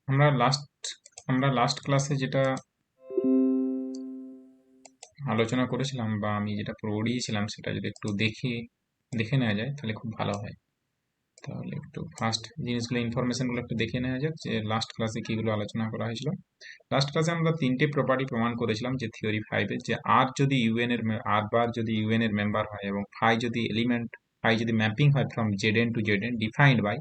আমরা লাস্ট ক্লাসে যেটা আলোচনা করেছিলাম বা আমি যেটা পড়িয়েছিলাম সেটা যদি একটু দেখে নেওয়া যায় তাহলে খুব ভালো হয়। তাহলে একটু ফার্স্ট জিনিসগুলো ইনফরমেশনগুলো একটু দেখে নেওয়া যাক যে লাস্ট ক্লাসে কিগুলো আলোচনা করা হয়েছিল। লাস্ট ক্লাসে আমরা তিনটে প্রপার্টি প্রমাণ করেছিলাম যে থিওরি 5 এর, যে আর যদি আর বার যদি ইউএন এর মেম্বার হয় এবং ফাই যদি ম্যাপিং হয় from Z to Z defined by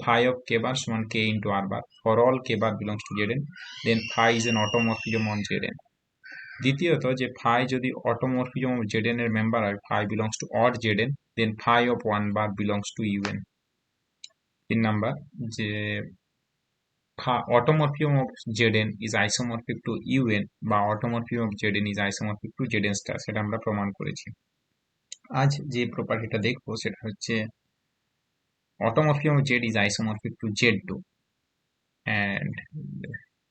phi of k bar সমান k into r bar for all k bar belongs to Zn, then phi is an automorphism on Zn. দ্বিতীয়ত, যে phi যদি automorphism of Zn এর member হয়, phi belongs to odd Zn, then phi of 1 bar belongs to Un. 3 number, যে automorphism of Zn is isomorphic to Un বা automorphism of Zn is isomorphic to Zn star, সেটা আমরা প্রমাণ করেছি। আজ যে প্রপার্টিটা দেখবো সেটা হচ্ছে automorphism of Z is isomorphic to Z2, and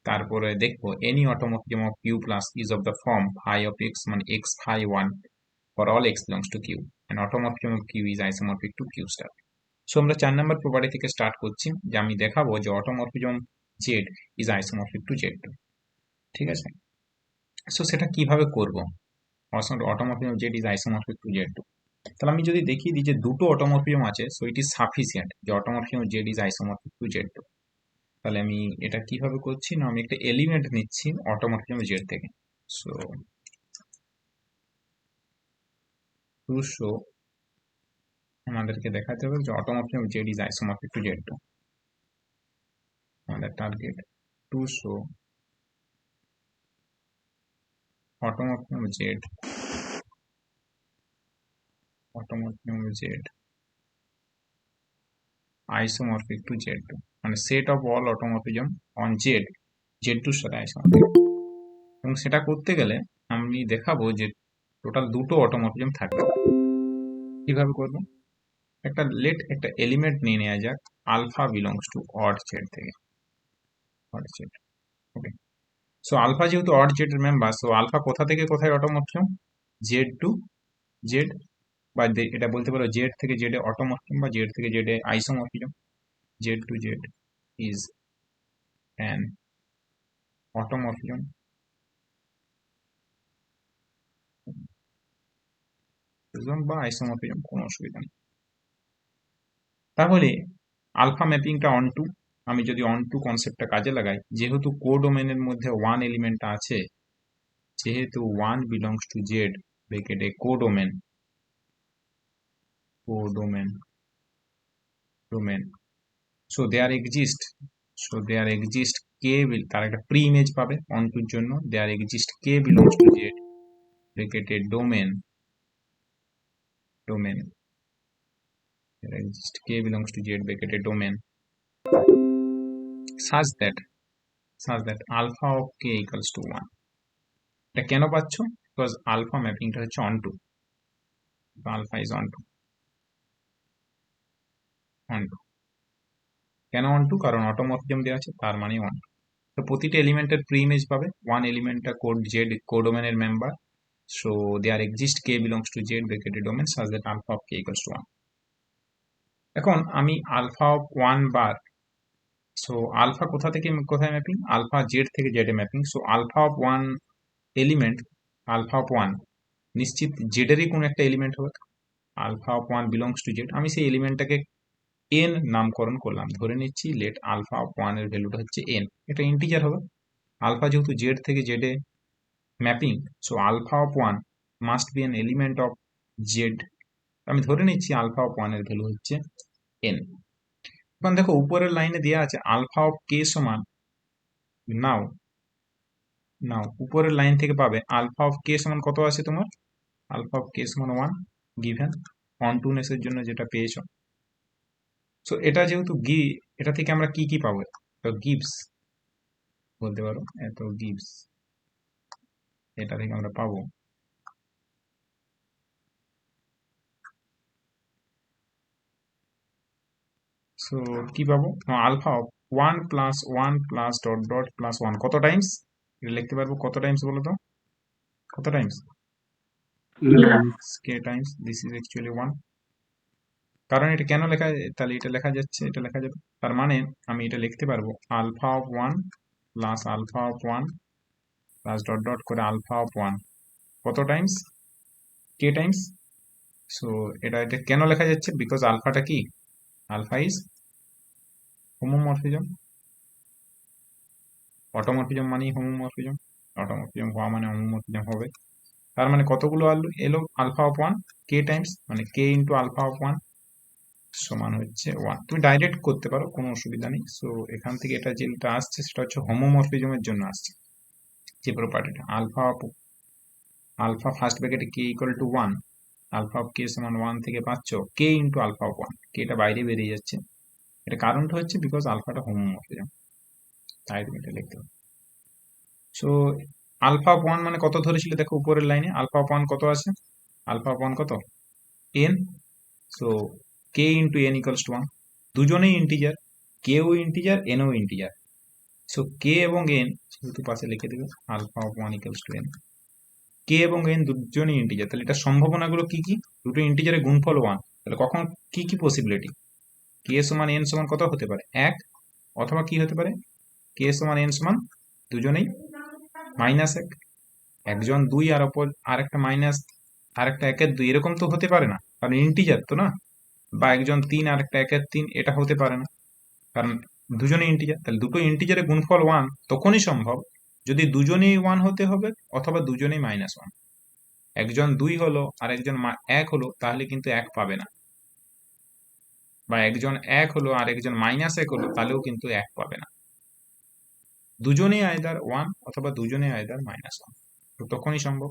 তারপরে দেখবো any automorphism of Q plus is of the form phi of x মানে x phi 1 for all x belongs to Q, and automorphism of Q is isomorphic to Q star. So আমরা 4 নম্বর property থেকে start করছি, যে আমি দেখাবো যে automorphism Z is isomorphic to Z2। ঠিক আছে, সো সেটা কিভাবে করব? Automorphism Z is isomorphic to Z2, তাহলে আমি যদি দেখিয়ে দিই যে দুটো অটোমরফিজম আছে, সো ইট ইজ সাফিসিয়েন্ট যে automorphism Z is isomorphic to Z2। তাহলে আমি এটা কিভাবে করছি না, আমি একটা এলিমেন্ট নিচ্ছি অটোমরফিজম Z থেকে। সো টু শো আমাদেরকে দেখাতে হবে যে automorphism Z is isomorphic to Z2। আমাদের target to show automorphism Z isomorphic to Z2, মানে set of all automorphism on Z2 এর সাথে আইসোমরফিক। এবং সেটা করতে গেলে আমি দেখাবো যে টোটাল দুটো অটোমরফিজম থাকবে। কিভাবে করব? একটা এলিমেন্ট নিয়ে নেওয়া যাক alpha belongs to Aut Z থেকে, Aut Z. Okay, so alpha যেহেতু অড জেড এর মেম্বার, সো আলফা কোথা থেকে কোথায় অটোমরফিজম? জেড টু জেড, বা এটা বলতে পারো জেড থেকে জেড এ অটোমরফিজম বা জেড থেকে জেড এ isomorphism. Z to Z is an automorphism বা আইসোমরফিজম, কোনো অসুবিধা নেই। তাহলে আলফা ম্যাপিংটা অন টু, আমি যদি অন টু কনসেপ্টটা কাজে লাগাই, যেহেতু কোডোমেনের মধ্যে ওয়ান এলিমেন্ট আছে, যেহেতু ওয়ান বিলংস টু জেড ব্র্যাকেটে codomain domain, so there exist k, তার একটা প্রি ইমেজ পাবে অন টুর জন্য, there exist k belongs to Z ব্র্যাকেটে domain there exist k belongs to z bracket domain such that alpha of k equals to 1. এটা কেন পাচ্ছ? বিকজ আলফা ম্যাপিংটা হচ্ছে onto, alpha is onto. কেন অন টু? কারণ automorphism দেওয়া আছে, তার মানে অন টু। তো প্রতিটা এলিমেন্টের প্রি ইমেজ পাবে, ওয়ান এলিমেন্টটা কোডোমেনের member, so there exist k belongs to z bracket domain such that alpha of k equals to 1. এখন আমি আলফা অফ 1 বার, সো আলফা কোথা থেকে কোথায় ম্যাপিং? আলফা জেড থেকে জেড এ mapping. So alpha of 1 element, alpha of 1 নিশ্চিত জেডেরই কোনো একটা এলিমেন্ট হবে। Alpha of 1 belongs to Z, আমি সেই এলিমেন্টটাকে এন নামকরণ করলাম, ধরে নিচ্ছি লেট আলফা অফ 1 এর ভ্যালুটা হচ্ছে এন, এটা ইন্টিজার হবে। আলফা যেহেতু জেড থেকে জেড এ mapping, so alpha of 1 must be an element of Z. আমি ধরে নিচ্ছি আলফা অফ 1 এর ভ্যালু হচ্ছে এন। এখন দেখো উপরের লাইনে দেওয়া আছে আলফা অফ কে সমান, নাও উপরের লাইন থেকে পাবে আলফা অফ কে সমান কত আছে তোমার? আলফা অফ কে সমান 1 গিভেন অন টু নেসের জন্য যেটা পেয়েছ। সো এটা যেহেতু এটা থেকে আমরা কি পাবো? তো গিভস বলতে পারো, এত গিভস এটা থেকে আমরা পাবো সো কি পাবো? Alpha of 1 plus 1 plus dot dot plus 1 কত টাইমস? এটা লিখতে পারবো কত টাইমস বলো তো? কত Times? k Times, this is actually 1। কারণ এটা কেন লেখা, তাহলে এটা লেখা যাচ্ছে, এটা লেখা যাবে, তার মানে আমি এটা লিখতে পারবো alpha of 1 plus alpha of 1 plus dot dot করে আলফা অফ 1 কত টাইমস, কে টাইমস। সো এটা এটা কেন লেখা যাচ্ছে, বিকজ আলফাটা কি, আলফা ইজ হোমোমরফিজম, অটোমরফিজম মানেই হোমোমরফিজম, অটোমরফিজম হওয়া মানে হোমোমরফিজম হবে। তার মানে কতগুলো এলো আলফা অফ 1 কে টাইমস, মানে কে ইন্টু আলফা অফ 1 সমান হচ্ছে 1। তুমি ডাইরেক্ট করতে পারো, কোনো অসুবিধা নেই। সো এখান থেকে এটা যেটা আসছে সেটা হচ্ছে হোমোমরফিজমের জন্য আসছে, যে প্রপার্টিটা আলফা অফ আলফা ফার্স্ট ব্র্যাকেটে k equal to 1, alpha of k সমান 1 থেকে পাচ্ছ k into alpha of 1, k এটা বাইরে বেরিয়ে যাচ্ছে। এটা কারণটা হচ্ছে বিকজ আলফাটা হোমোমরফিজম, তাই তুমি এটা লিখতে পারো। সো আলফা অফ 1 মানে কত ধরেছিল, দেখো উপরের লাইনে আলফা অফ 1 কত আছে, আলফা অফ 1 কত n। So k into n equals to 1, দুজনেই ইন্টিজার, কেও ইন্টিজার এনও ইন্টিজার। সো কে এবং এন যেহেতু পাশে লিখে দেবে alpha of 1 equals to n, k এবং এন দুজনেই ইন্টিজার, তাহলে এটা সম্ভাবনাগুলো কি কি, দুটো ইন্টিজারের গুণফল 1, তাহলে কখন কি কি পসিবিলিটি, কে সমান এন সমান কত হতে পারে 1, অথবা কি হতে পারে কে সমান এন সমান দুজনেই -1, একজন 2 আর অপর আরেকটা মাইনাস, আরেকটা 1-2 এরকম তো হতে পারে না, কারণ ইন্টিজার তো না, বা একজন 3 আর একটা 1-3 এটা হতে পারে না, কারণ দুজনেই ইন্টিজার। তাহলে দুটো ইন্টিজারের গুণফল 1 তখনই সম্ভব যদি দুজনেই 1 হতে হবে অথবা দুজনেই -1, একজন 2 হলো আর একজন 1 হলো তাহলে কিন্তু 1 পাবে না, বা একজন 1 হলো আর একজন -1 হলো তাহলেও কিন্তু 1 পাবে না, দুজনেই আইদার 1 অথবা দুজনেই আইদার -1, তো তখনই সম্ভব।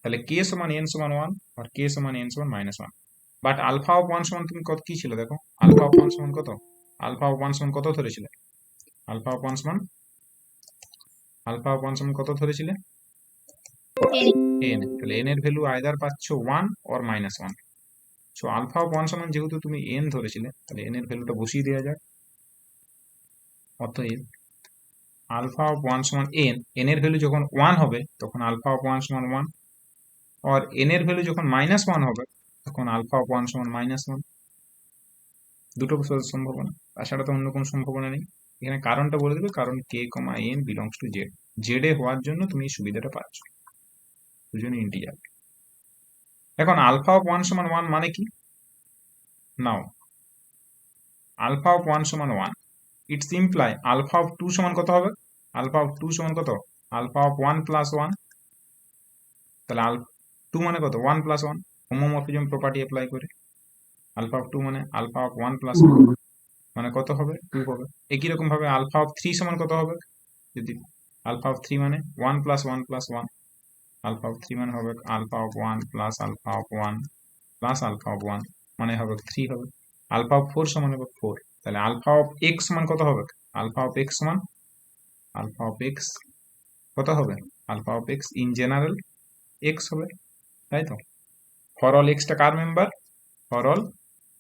তাহলে কে সমান এন সমান 1 আর কে সমান এন সমান -1, বাট আলফা অফ 1 সমান তুমি কত কি ছিল দেখো, আলফা অফ 1 সমান কত, আলফা অফ 1 সমান কত ধরেছিলে, আলফা অফ 1 সমান, আলফা অফ 1 সমান কত ধরেছিলে n, তাহলে n এর ভ্যালু আইদার পাচ্ছ 1 অর -1। সো আলফা অফ 1 সমান যেহেতু তুমি n ধরেছিলে তাহলে n এর ভ্যালুটা বসিয়ে দেওয়া যাক, অতএব আলফা অফ 1 সমান n এর ভ্যালু যখন 1 হবে তখন আলফা অফ 1 সমান 1, আর n এর ভ্যালু যখন -1 হবে তখন আলফা অফ 1 সমান -1। দুটো সম্ভাবনা, তাছাড়া তো অন্য কোনো সম্ভাবনা নেই। এখানে কারণটা বলে দেবে, কারণ k comma n belongs to Z, Z এ হওয়ার জন্য তুমি এই সুবিধাটা পাচ্ছ, দুজনে ইন্টিজার। এখন আলফা অফ 1 সমান 1 মানে কি, নাও আলফা অফ 1 সমান 1, ইটস ইমপ্লাই আলফা অফ 2 সমান কত হবে, আলফা অফ 2 সমান কত, আলফা অফ 1 প্লাস 1, তাহলে 2 মানে কত 1 প্লাস 1, হোমোমরফিজম প্রপার্টি অ্যাপ্লাই করে আলফা অফ 2 মানে আলফা অফ 1 প্লাস 1 মানে কত হবে 2 হবে। একই রকম ভাবে আলফা অফ 3 সমান কত হবে, যদি আলফা অফ 3 মানে 1 প্লাস 1 প্লাস 1, আলফা অফ 3 মানে হবে alpha of 1 plus alpha of 1 plus alpha of 1 মানে হবে 3 হবে। আলফা অফ 4 সমান হবে 4, তাহলে আলফা অফ x সমান কত হবে, আলফা অফ x সমান, আলফা অফ x কত হবে, alpha of x in general x হবে, তাই তো। ফর অল x টা কার মেম্বার, ফর অল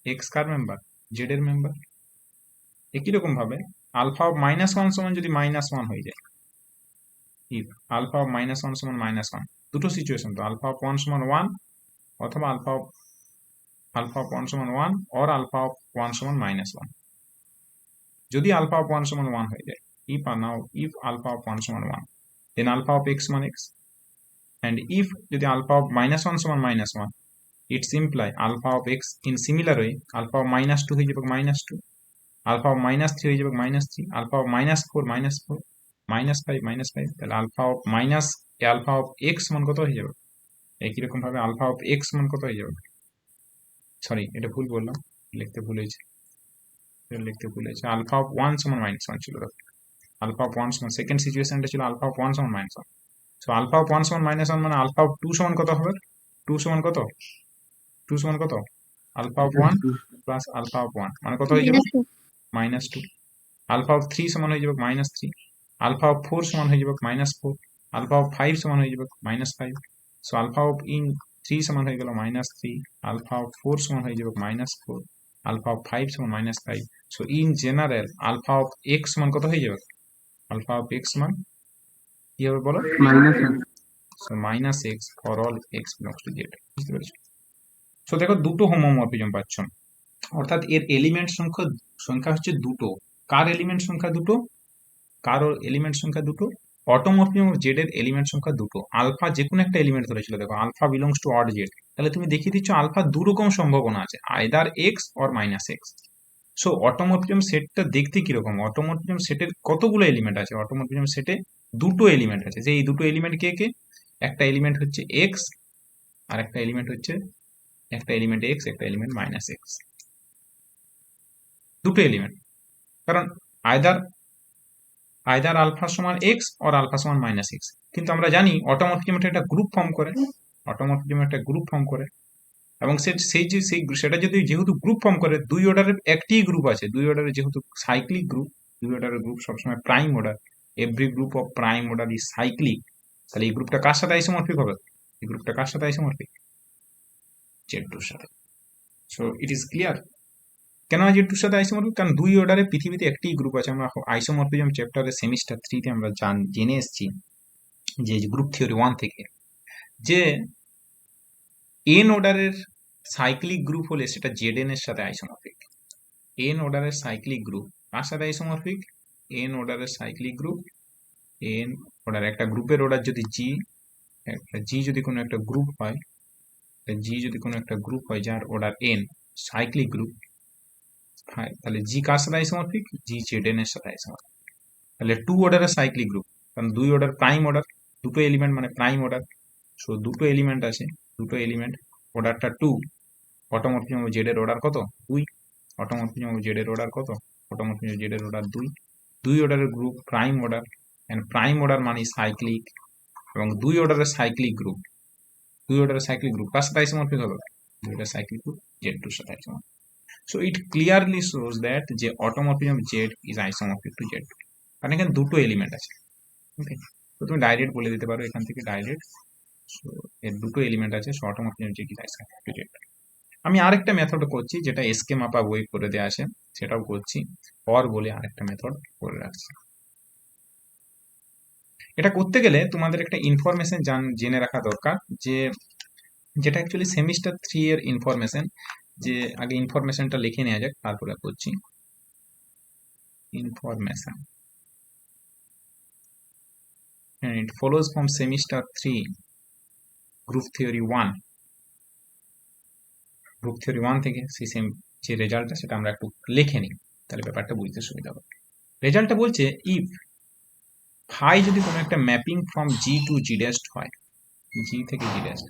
x কার মেম্বার, z এর মেম্বার। একই রকম ভাবে আলফা অফ -1 সমান যদি -1 হয়ে যায়, ইফ আলফা অফ -1 সমান -1, দুটো সিচুয়েশন তো, আলফা অফ 1 সমান 1 অথবা আলফা অফ 1 সমান 1 অর আলফা অফ 1 সমান -1। যদি আলফা অফ 1 সমান 1 হয়ে যায়, if now if alpha of 1 সমান 1, দেন আলফা অফ x সমান x, and if যদি আলফা অফ -1 সমান -1, it's imply alpha of x in similar way alpha of -2 হয়ে যাবে -2, আলফা অফ -3 হয়ে যাবে -3, আলফা অফ -4 -4, -5 -5, তাহলে alpha of alpha of x সমান কত হয়ে যাবে, একই রকম ভাবে আলফা অফ x সমান কত হয়ে যাবে, সরি এটা ভুল বললাম, লিখতে ভুলেছি, আলফা অফ 1 সমান -1 ছিল, আলফা অফ 1 সমান, সেকেন্ড সিচুয়েশনটা ছিল আলফা অফ 1 সমান -1। সো আলফা অফ 1 সমান -1 মানে আলফা অফ 2 সমান কত হবে, 2 সমান কত, 2 সমান কত, alpha of 1 plus alpha of 1 মানে কত হয়ে যাবে -2, আলফা অফ 3 সমান হয়ে যাবে -3, আলফা অফ 4 সমান হয়ে যাবে -4, আলফা অফ 5 সমান হয়ে যাবে -5। সো আলফা অফ 3 সমান হয়ে গেল -3, আলফা অফ 4 সমান হয়ে যাবে -4, আলফা অফ 5 সমান -5। So in general alpha of x সমান কত হয়ে যাবে, আলফা অফ x সমান কি হবে বলো, so -x for all x belongs two z, বুঝতে পেরেছো। সো দেখো দুটো হোমোমরফিজম পাচ্ছ, অর্থাৎ এর এলিমেন্ট সংখ্যা সংখ্যা হচ্ছে দুটো। কার এলিমেন্ট সংখ্যা দুটো? কারোর এলিমেন্ট সংখ্যা দুটো, অটোমরফিজম অফ জেড এর এলিমেন্ট সংখ্যা দুটো। আলফা যে কোনো একটা এলিমেন্ট ধরেছিল, দেখো alpha belongs to Aut Z, তাহলে তুমি দেখিয়ে দিচ্ছ আলফা দু রকম সম্ভাবনা আছে, either x or minus x. So automorphism সেটটা দেখতে কিরকম? অটোমরফিজম সেটের কতগুলো এলিমেন্ট আছে? অটোমরফিজম সেটে দুটো এলিমেন্ট আছে। যে এই দুটো এলিমেন্ট কে কে? একটা এলিমেন্ট হচ্ছে এক্স, আর একটা এলিমেন্ট হচ্ছে, একটা এলিমেন্ট এক্স, একটা এলিমেন্ট মাইনাস এক্স। দুটো এলিমেন্ট, কারণ আইদার আইদার আলফা সমান এক্স অর আলফা সমান মাইনাস এক্স। কিন্তু আমরা জানি অটোমরফিজম একটা গ্রুপ ফর্ম করে, অটোমরফিজম একটা গ্রুপ ফর্ম করে, এবং সেটা যদি যেহেতু গ্রুপ ফর্ম করে, দুই অর্ডারের একটি গ্রুপ আছে, দুই অর্ডারের যেহেতু সাইক্লিক গ্রুপ, দুই অর্ডারের গ্রুপ সবসময় prime order, every group of prime order is cyclic, তাহলে এই গ্রুপটা কার সাথে আইসোমরফিক হবে? এই গ্রুপটা কার সাথে আইসোমরফিক? জেড2 এর সাথে। সো ইট ইজ ক্লিয়ার কেন জেড2 এর সাথে আইসোমরফিক? কারণ দুই অর্ডারে পৃথিবীতে একটি গ্রুপ আছে। আমরা আইসোমরফিজম চ্যাপ্টারে সেমিস্টার 3 আমরা জেনে এসেছি যে গ্রুপ থিওরি 1 থেকে, যে এন অর্ডারের সাইক্লিক গ্রুপ হলে সেটা জেড এর সাথে আইসোমরফিক। এন অর্ডারের সাইক্লিক গ্রুপ কার সাথে আইসোমরফিক? এন অর্ডারের সাইক্লিক গ্রুপ, এন অর্ডার, একটা গ্রুপের অর্ডার যদি জি, একটা জি যদি কোনো একটা গ্রুপ হয়, জি যদি কোনো একটা গ্রুপ হয় যার অর্ডার এন, সাইক্লিক গ্রুপ, তাহলে জি কার সাথে আইসোমরফিক? জি জেড এর সাথে আইসোমরফিক। তাহলে টু অর্ডারের সাইক্লিক গ্রুপ, কারণ দুই অর্ডার প্রাইম অর্ডার, দুটো এলিমেন্ট মানে প্রাইম অর্ডার। সো দুটো এলিমেন্ট আছে, দুটো এলিমেন্ট, অর্ডারটা টু, অটোমরফিজম অফ জেড এর অর্ডার কত? 2। অটোমরফিজম অফ জেড এর অর্ডার কত? অটোমরফিজম অফ জেড এর অর্ডার 2। দুই অর্ডারের group prime order, and prime order মানে সাইক্লিক, এবং দুই অর্ডারের সাইক্লিক গ্রুপ, দুই অর্ডারের সাইক্লিক গ্রুপ কার সাথে আইসোমরফিক হবে? দুই অর্ডারের সাইক্লিক গ্রুপ জেড2 এর সাথে isomorphic. So it clearly shows that যে automorphism Z is isomorphic to Z two, কারণ এখানে দুটো এলিমেন্ট আছে। ওকে, তো তুমি ডাইরেক্ট বলে দিতে পারো এখান থেকে ডাইরেক্ট, এর দুটো এলিমেন্ট আছে, so automorphism Z is isomorphic to Z two. আমি আরেকটা মেথড করছি, যেটা এসকে মাপা বই করে দেওয়া আছে, সেটাও করছি, অর বলে আরেকটা মেথড করে রাখছি। এটা করতে গেলে তোমাদের একটা ইনফরমেশন জেনে রাখা দরকার, যে যেটা অ্যাকচুয়ালি সেমিস্টার 3 এর ইনফরমেশন। যে আগে ইনফরমেশনটা লিখে নেওয়া যাক, তারপরে করছি। Information, and it follows from semester 3 group theory 1, group theory 1 থেকে সেই সেম যে রেজাল্টটা সেটা আমরা একটু লিখে নিই, তাহলে ব্যাপারটা বুঝতে সুবিধা হবে। রেজাল্টটা বলছে ইফ ফাই যদি কোনো একটা mapping from G to G dash হয়, জি থেকে জি ড্যাশ,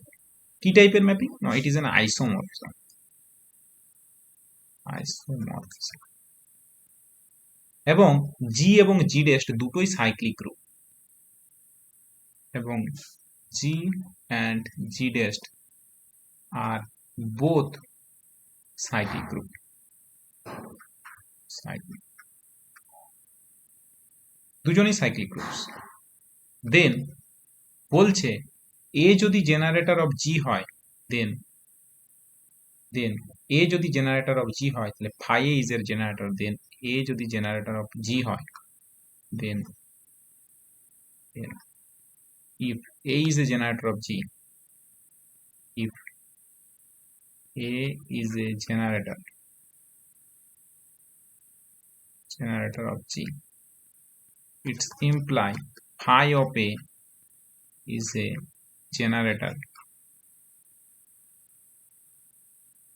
কি টাইপের mapping? No, it is an isomorphism, isomorphism, এবং জি এবং জি ড্যাশ দুটোই সাইক্লিক গ্রুপ, এবং G and G dash are both cyclic group, cyclic, দুজনই সাইক্লিক গ্রুপস। দেন বলছে এ যদি জেনারেটর অফ জি হয়, দেন দেন এ যদি জেনারেটর অফ জি হয়, তাহলে ফাই এ ইজ এর জেনারেটর। দেন এ যদি জেনারেটর অফ জি হয়, দেন if a is a generator of g, if a is a generator of g, it's imply phi of a is a generator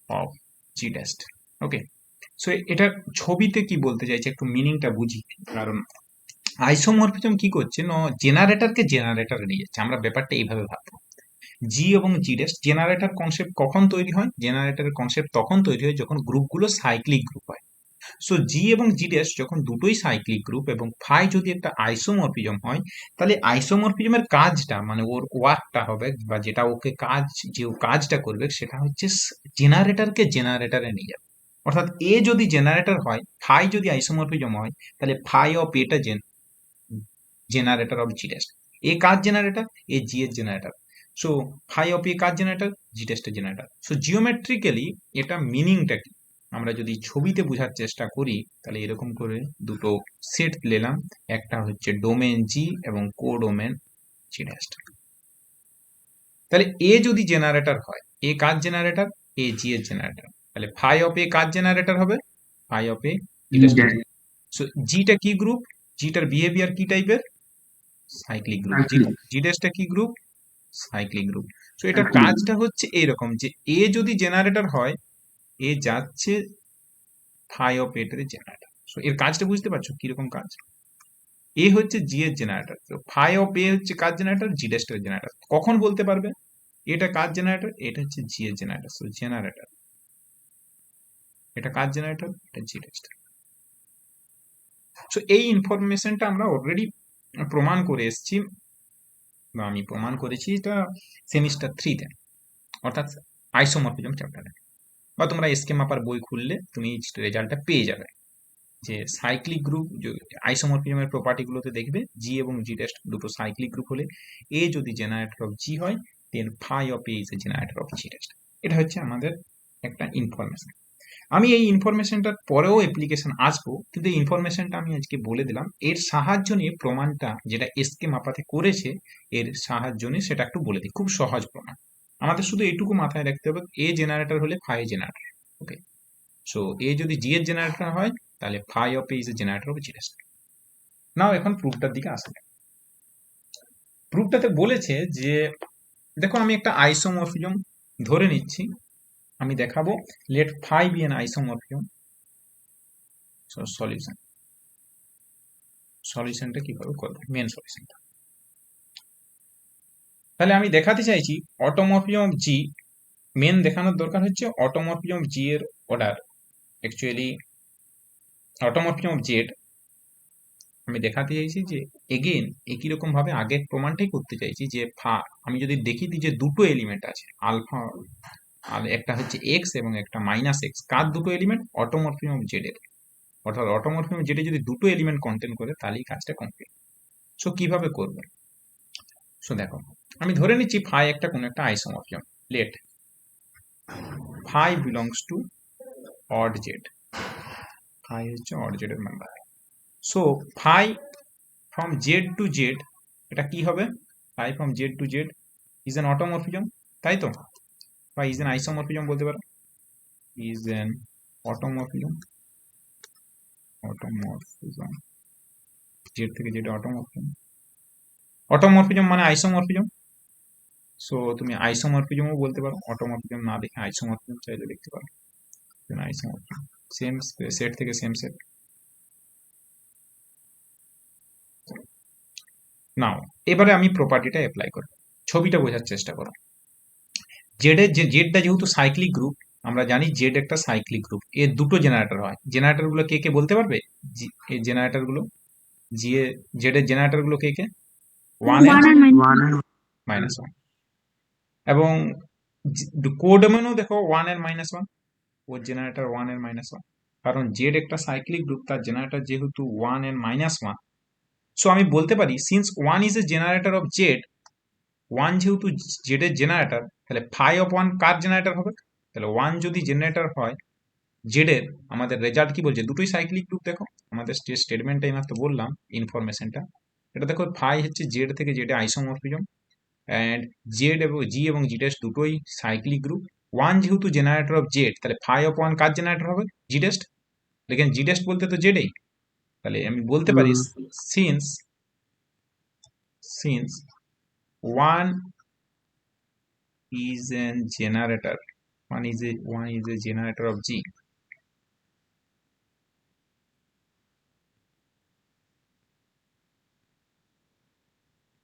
of g dash. Okay, so এটা ছবিতে কি বলতে চাইছে একটু মিনিংটা বুঝি। কারণ আইসোমরফিজম কি করছে, জেনারেটরকে জেনারেটরে নিয়ে যাচ্ছে। আমরা ব্যাপারটা এইভাবে ভাববো, জি এবং জি ড্যাশ, জেনারেটর কনসেপ্ট কখন তৈরি হয়? জেনারেটরের কনসেপ্ট তখন তৈরি হয় যখন গ্রুপগুলো সাইক্লিক গ্রুপ হয়। সো জি এবং জি ড্যাশ যখন দুটোই সাইক্লিক গ্রুপ, এবং ফাই যদি একটা আইসোমরফিজম হয়, তাহলে আইসোমরফিজমের কাজটা মানে ওর ওয়ার্কটা হবে, বা যেটা ওকে কাজ, যে ও কাজটা করবে সেটা হচ্ছে জেনারেটরকে জেনারেটরে নিয়ে যাবে। অর্থাৎ এ যদি জেনারেটর হয়, ফাই যদি আইসোমরফিজম হয়, তাহলে ফাই অফ এটা জেনারেটর অফ জি ড্যাশ। এ কাজ জেনারেটর, এ জি এর জেনারেটর। সো ফাই অফ এ কাজ জেনারেটর, জি ড্যাশটা জেনারেটর। সো জিওমেট্রিক্যালি এটা মিনিংটা কি আমরা যদি ছবিতে বোঝার চেষ্টা করি, তাহলে এরকম করে দুটো সেট নিলাম, একটা হচ্ছে ডোমেন জি এবং কোডোমেন জি ড্যাশ। তাহলে এ যদি জেনারেটর হয়, এ কাজ জেনারেটর, এ জি এর জেনারেটর, তাহলে ফাই অফ এ কার জেনারেটর হবে? ফাই অফ এ জি জিডেস্ট। ড্যাশ সো জিটা কি গ্রুপ? জিটার বিহেভিয়ার কি টাইপের? Cyclic group. সাইক্লিক জিডেসটা কি গ্রুপ? Cyclic group. সো এটার সাইক্লিক কাজটা হচ্ছে এইরকম যে এ যদি জেনারেটর হয়, এ যাচ্ছে ফাই অফ এটার জেনারেটর। সো এর কাজটা বুঝতে পারছো কিরকম কাজ? এ হচ্ছে জি এর জেনারেটর, তো ফাই অফ এ হচ্ছে কার জেনারেটর? জিডেস্টের জেনারেটর। কখন বলতে পারবে এটা কার জেনারেটর? এটা হচ্ছে জি এর জেনারেটর। সো জেনারেটর, এটা কার জেনারেটর? এটা জিডেস্ট। সো এই ইনফরমেশনটা আমরা অলরেডি প্রমাণ করে এসেছি, বা আমি প্রমাণ করেছি এটা সেমিস্টার 3-তে, অর্থাৎ আইসোমরফিজম চ্যাপ্টারে। বা তোমরা এসকে মাপার বই খুললে তুমি রেজাল্টটা পেয়ে যাবে যে সাইক্লিক গ্রুপ আইসোমরফিজমের প্রপার্টিগুলোতে দেখবে জি এবং জি টেস্ট দুটো সাইক্লিক গ্রুপ হলে এ যদি জেনারেটর অফ জি হয়, then phi of a is a generator of G টেস্ট। এটা হচ্ছে আমাদের একটা ইনফরমেশন। আমি এই ইনফরমেশনটার পরেও অ্যাপ্লিকেশন আসবো, কিন্তু এই ইনফরমেশনটা আমি আজকে বলে দিলাম। এর সাহায্য নিয়ে প্রমাণটা যেটা এসকে মাপাতে করেছে, এর সাহায্য নিয়ে সেটা একটু বলে দিই। খুব সহজ প্রমাণ, আমাদের শুধু এইটুকু মাথায় রাখতে হবে, এ জেনারেটর হলে phi generator. Okay, so a যদি জি এর জেনারেটর হয়, তাহলে phi of a is a generator of G টেস্ট। নাও এখন প্রুফটার দিকে আসলে, প্রুফটাতে বলেছে যে দেখো আমি একটা আইসোমরফিজম ধরে নিচ্ছি, আমি দেখাবো let phi be an isomorphism. So solution, সলিউশনটা কিভাবে করবো, মেন সলিউশনটা। তাহলে আমি দেখাতে চাইছি অটোমরফিজম অফ জি, মেন দেখানোর দরকার হচ্ছে অটোমরফিজম অফ জি এর order. Actually automorphism of Z আমি দেখাতে চাইছি যে এগেন একই রকম ভাবে আগের প্রমাণটাই করতে চাইছি যে আমি যদি দেখি দিই যে দুটো এলিমেন্ট আছে আলফা, আর একটা হচ্ছে এক্স এবং একটা মাইনাস এক্স, কার দুটো এলিমেন্ট? অটোমরফিজম অফ জেড এর। অর্থাৎ অটোমরফিজম জেড যদি দুটো এলিমেন্ট কন্টেন করে তাহলেই কাজটা কমপ্লিট। সো কিভাবে করবে? সো দেখো আমি ধরে নিচ্ছি ফাই একটা কোন একটা isomorphism, let phi belongs to Aut Z. Phi হচ্ছে অড জেড এর member. So phi from Z to Z, এটা কি হবে? Phi from Z to Z is an automorphism, তাই তো? বা ইজ অ্যান আইসোমরফিজম বলতে পারো, is an automorphism. Automorphism, Z থেকে জেড অটোমরফিজম। অটোমরফিজম মানে আইসোমরফিজম। সো তুমি আইসোমরফিজমও বলতে পারো, অটোমরফিজম না দেখে আইসোমরফিজম চাইলে দেখতে পারো। আইসোমরফিজম সেম সেট থেকে সেম সেট। নাও এবারে আমি প্রপার্টিটা অ্যাপ্লাই করব, ছবিটা বোঝার চেষ্টা করো। জেড এর যে জেডটা যেহেতু সাইক্লিক গ্রুপ, আমরা জানি জেড একটা সাইক্লিক গ্রুপ, এর দুটো জেনারেটর হয়। জেনারেটর গুলো কে কে বলতে পারবে? এই জেনারেটর গুলো, জি এ জেড এর জেনারেটর গুলো কে কে? ওয়ান এন ওয়ান এর মাইনাস ওয়ান, এবং কোডোমেনও দেখো ওয়ান এর মাইনাস ওয়ান, ওর জেনারেটর ওয়ান এর মাইনাস ওয়ান। কারণ জেড একটা সাইক্লিক গ্রুপ, তার জেনারেটর যেহেতু ওয়ান এর মাইনাস ওয়ান, সো আমি বলতে পারি since one is a generator of Z, one যেহেতু জেড এর জেনারেটর, তাহলে ফাই অফ ওয়ান কার জেনারেটর হবে? তাহলে ওয়ান যদি জেনারেটর হয় জেড এর, আমাদের রেজাল্ট কি বলছে? দুটোই সাইক্লিক গ্রুপ। দেখো আমাদের স্টেটমেন্টটা এইমাত্র বললাম, ইনফরমেশনটা এটা দেখো, ফাই হচ্ছে জেড থেকে জেড এ আইসোমরফিজম, অ্যান্ড জেড এবং জি এবং জি টেস্ট দুটোই সাইক্লিক গ্রুপ। ওয়ান যেহেতু জেনারেটর অফ জেড, তাহলে ফাই অফ ওয়ান কার জেনারেটর হবে? G test. লেকিন জি টেস্ট বলতে তো জেডেই, তাহলে আমি বলতে পারি since since one is a generator, one is a generator of G,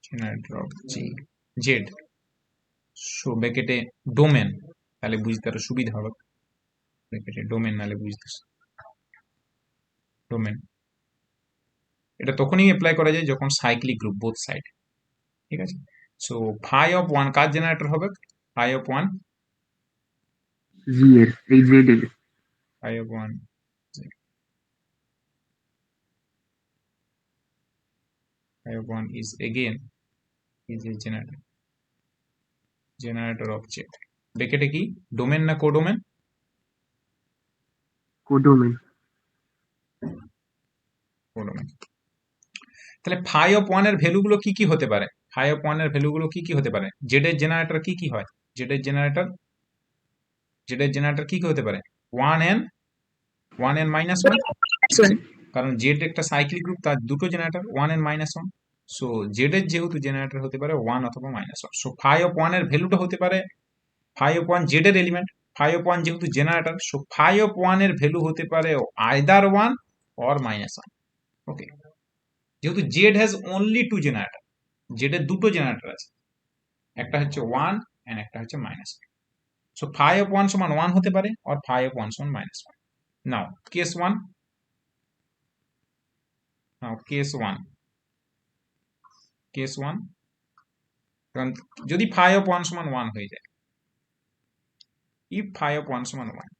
generator of G Z, so ব্র্যাকেটে ডোমেন, তাহলে বুঝতে আরো সুবিধা হবে, ব্র্যাকেটে ডোমেন নাহলে বুঝতে, ডোমেন এটা তখনই অ্যাপ্লাই করা যায় যখন সাইক্লিক গ্রুপ বোথ সাইড, ঠিক আছে? সো ফাই অফ ওয়ান কার জেনারেটর হবে? ফাই অফ ওয়ান, জি এর এই জেড এর phi of one, phi of one is again is a generator of Z. ব্র্যাকেটে কি ডোমেন না কোডোমেন? Codomain codomain. তাহলে ফাই অফ ওয়ান এর ভ্যালুগুলো কি কি হতে পারে? ফাই অফ ওয়ান এর ভ্যালুগুলো কি কি হতে পারে? জেড এর জেনারেটর কি কি হয়? জেড এর জেনারেটর কি কি হতে পারে? 1n মাইনাস 1, কারণ জেড একটা সাইক্লিক গ্রুপ, তার দুটো generator 1n minus 1। So Z এর যেহেতু জেনারেটর হতে পারে 1 অথবা মাইনাস 1, সো ফাই অফ 1 এর ভ্যালুটা হতে পারে ফাই অফ 1 জেড এর এলিমেন্ট, ফাই অফ 1 যেহেতু জেনারেটর, সো ফাই অফ 1 এর ভ্যালু হতে পারে আইদার 1 অর মাইনাস 1। ওকে, যেহেতু Z has only two generator, Z এর দুটো জেনারেটর আছে, একটা হচ্ছে 1 এন্ড একটা হচ্ছে মাইনাস 1। সো ফাই অফ 1 সমান 1 হতে পারে আর ফাই অফ 1 সমান মাইনাস 1। নাও কেস 1, কেস 1, কারণ যদি ফাই অফ 1 সমান 1 হয়ে যায়, ইফ ফাই অফ 1 সমান 1,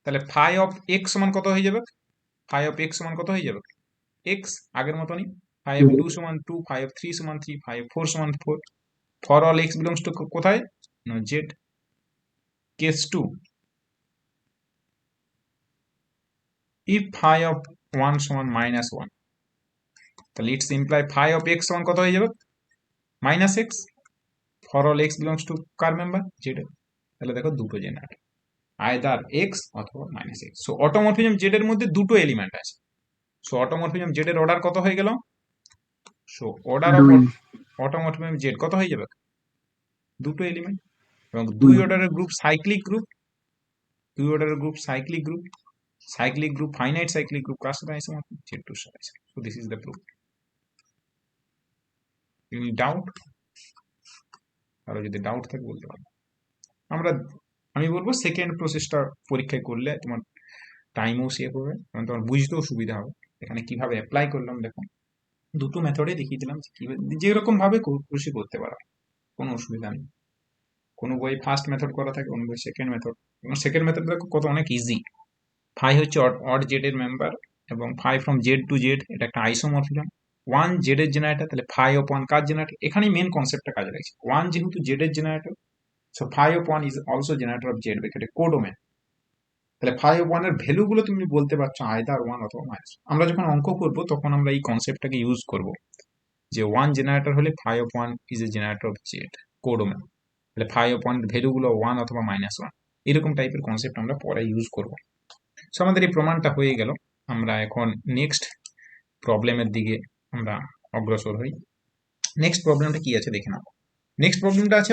তাহলে ফাই অফ এক্স সমান কত হয়ে যাবে? ফাই অফ এক্স সমান কত হয়ে যাবে? এক্স আগের মতনই, ফাই অফ 2 সমান 2, ফাই অফ 3 সমান 3, ফাই অফ 4 সমান 4, for all x belongs to কোথায়? Z. Case 2, if phi of 1 সমান মাইনাস 1, তাহলে it's imply phi of x সমান কত হয়ে যাবে? Minus x, for all x belongs to কার মেম্বার? জেড। তাহলে দেখো দুটো জেনারেটর, আইদার এক্স অথবা minus x. So automorphism Z এর মধ্যে দুটো এলিমেন্ট আছে। সো অটোমরফিজম জেড এর অর্ডার কত হয়ে গেল? So order of 2, automorphism Z কত হয়ে যাবে? দুটো এলিমেন্ট, এবং দুই অর্ডারের গ্রুপ সাইক্লিক গ্রুপ, দুই অর্ডারের group cyclic group, cyclic group finite cyclic group কার সাথে আইসোমরফিক? জেড টুর সাথে। So this is the proof. Any doubt? আরো যদি ডাউট থাকে বলতে পারো। আমি বলবো সেকেন্ড প্রসেসটা পরীক্ষায় করলে তোমার টাইমও সেভ হবে এবং তোমার বুঝতেও সুবিধা হবে। এখানে কিভাবে অ্যাপ্লাই করলাম দেখো, দুটো মেথডে দেখিয়ে দিলাম যে কিভাবে যেরকম ভাবে খুশি করতে পারো, কোনো অসুবিধা নেই। কোনো বই ফার্স্ট মেথড করা থাকে, কোনো বই সেকেন্ড মেথড। সেকেন্ড মেথড দেখো কত অনেক ইজি। ফাই হচ্ছে অড জেড এর মেম্বার, এবং phi from Z to Z এটা একটা আইসোমরফিজম। 1 জেড এর জেনারেটর, তাহলে ফাই অফ 1 কার জেনারেটর? এখানেই মেন কনসেপ্টটা কাজে লাগছে। 1 যেহেতু জেড এর generator, so phi of 1 is also generator of Z, এটা কোডোমেন। তাহলে ফাই অফ 1 এর ভ্যালু গুলো তুমি বলতে পারছো আইদার 1 অথবা মাইনাস। আমরা যখন অঙ্ক করব তখন আমরা এই কনসেপ্টটাকে ইউজ করব, যে 1 জেনারেটর হলে phi of 1 is a generator of Z, codomain. তাহলে ফাই অফ 1 ভ্যালু গুলো 1 অথবা মাইনাস 1, এরকম টাইপের কনসেপ্ট আমরা পরে ইউজ করব। সো আমাদের এই প্রমাণটা হয়ে গেল। আমরা এখন নেক্সট প্রবলেমের দিকে আমরা অগ্রসর হই। নেক্সট প্রবলেমটা কি আছে দেখে নাও। নেক্সট প্রবলেমটা আছে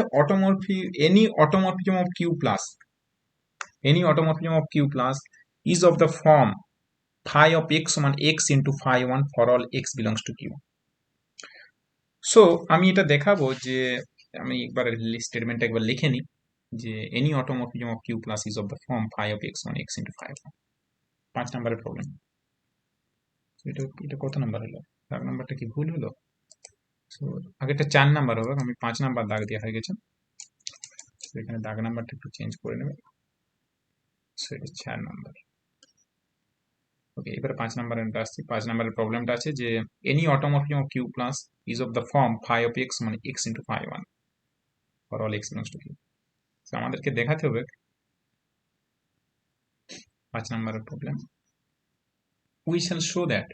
any automorphism of Q plus, any automorphism of Q plus is of the form phi of x সমান x into phi 1 for all x belongs to q. So আমি এটা দেখাবো যে, আমি একবার স্টেটমেন্টটা একবার লিখে নিই, যে any automorphism of Q plus is of the form phi of x সমান x into phi 1। 5 নাম্বারের প্রবলেম। এটা কত নাম্বার হলো? 4 নাম্বারটা কি ভুল হলো? সো আগেটা 4 নাম্বার হবে, আমি 5 নাম্বার দাগ দেওয়া হয়ে গেছে, এখানে দাগ নাম্বারটা একটু চেঞ্জ করে নেবে। সো এটা 4 নাম্বার। ওকে, এবারে 5 নাম্বারের আসছি। 5 নাম্বারের প্রবলেমটা আছে যে any automorphism of Q plus is of the form phi of x মানে x into phi 1 for all x belongs to q. So আমাদেরকে দেখাতে হবে 5 নাম্বারের problem, we shall show that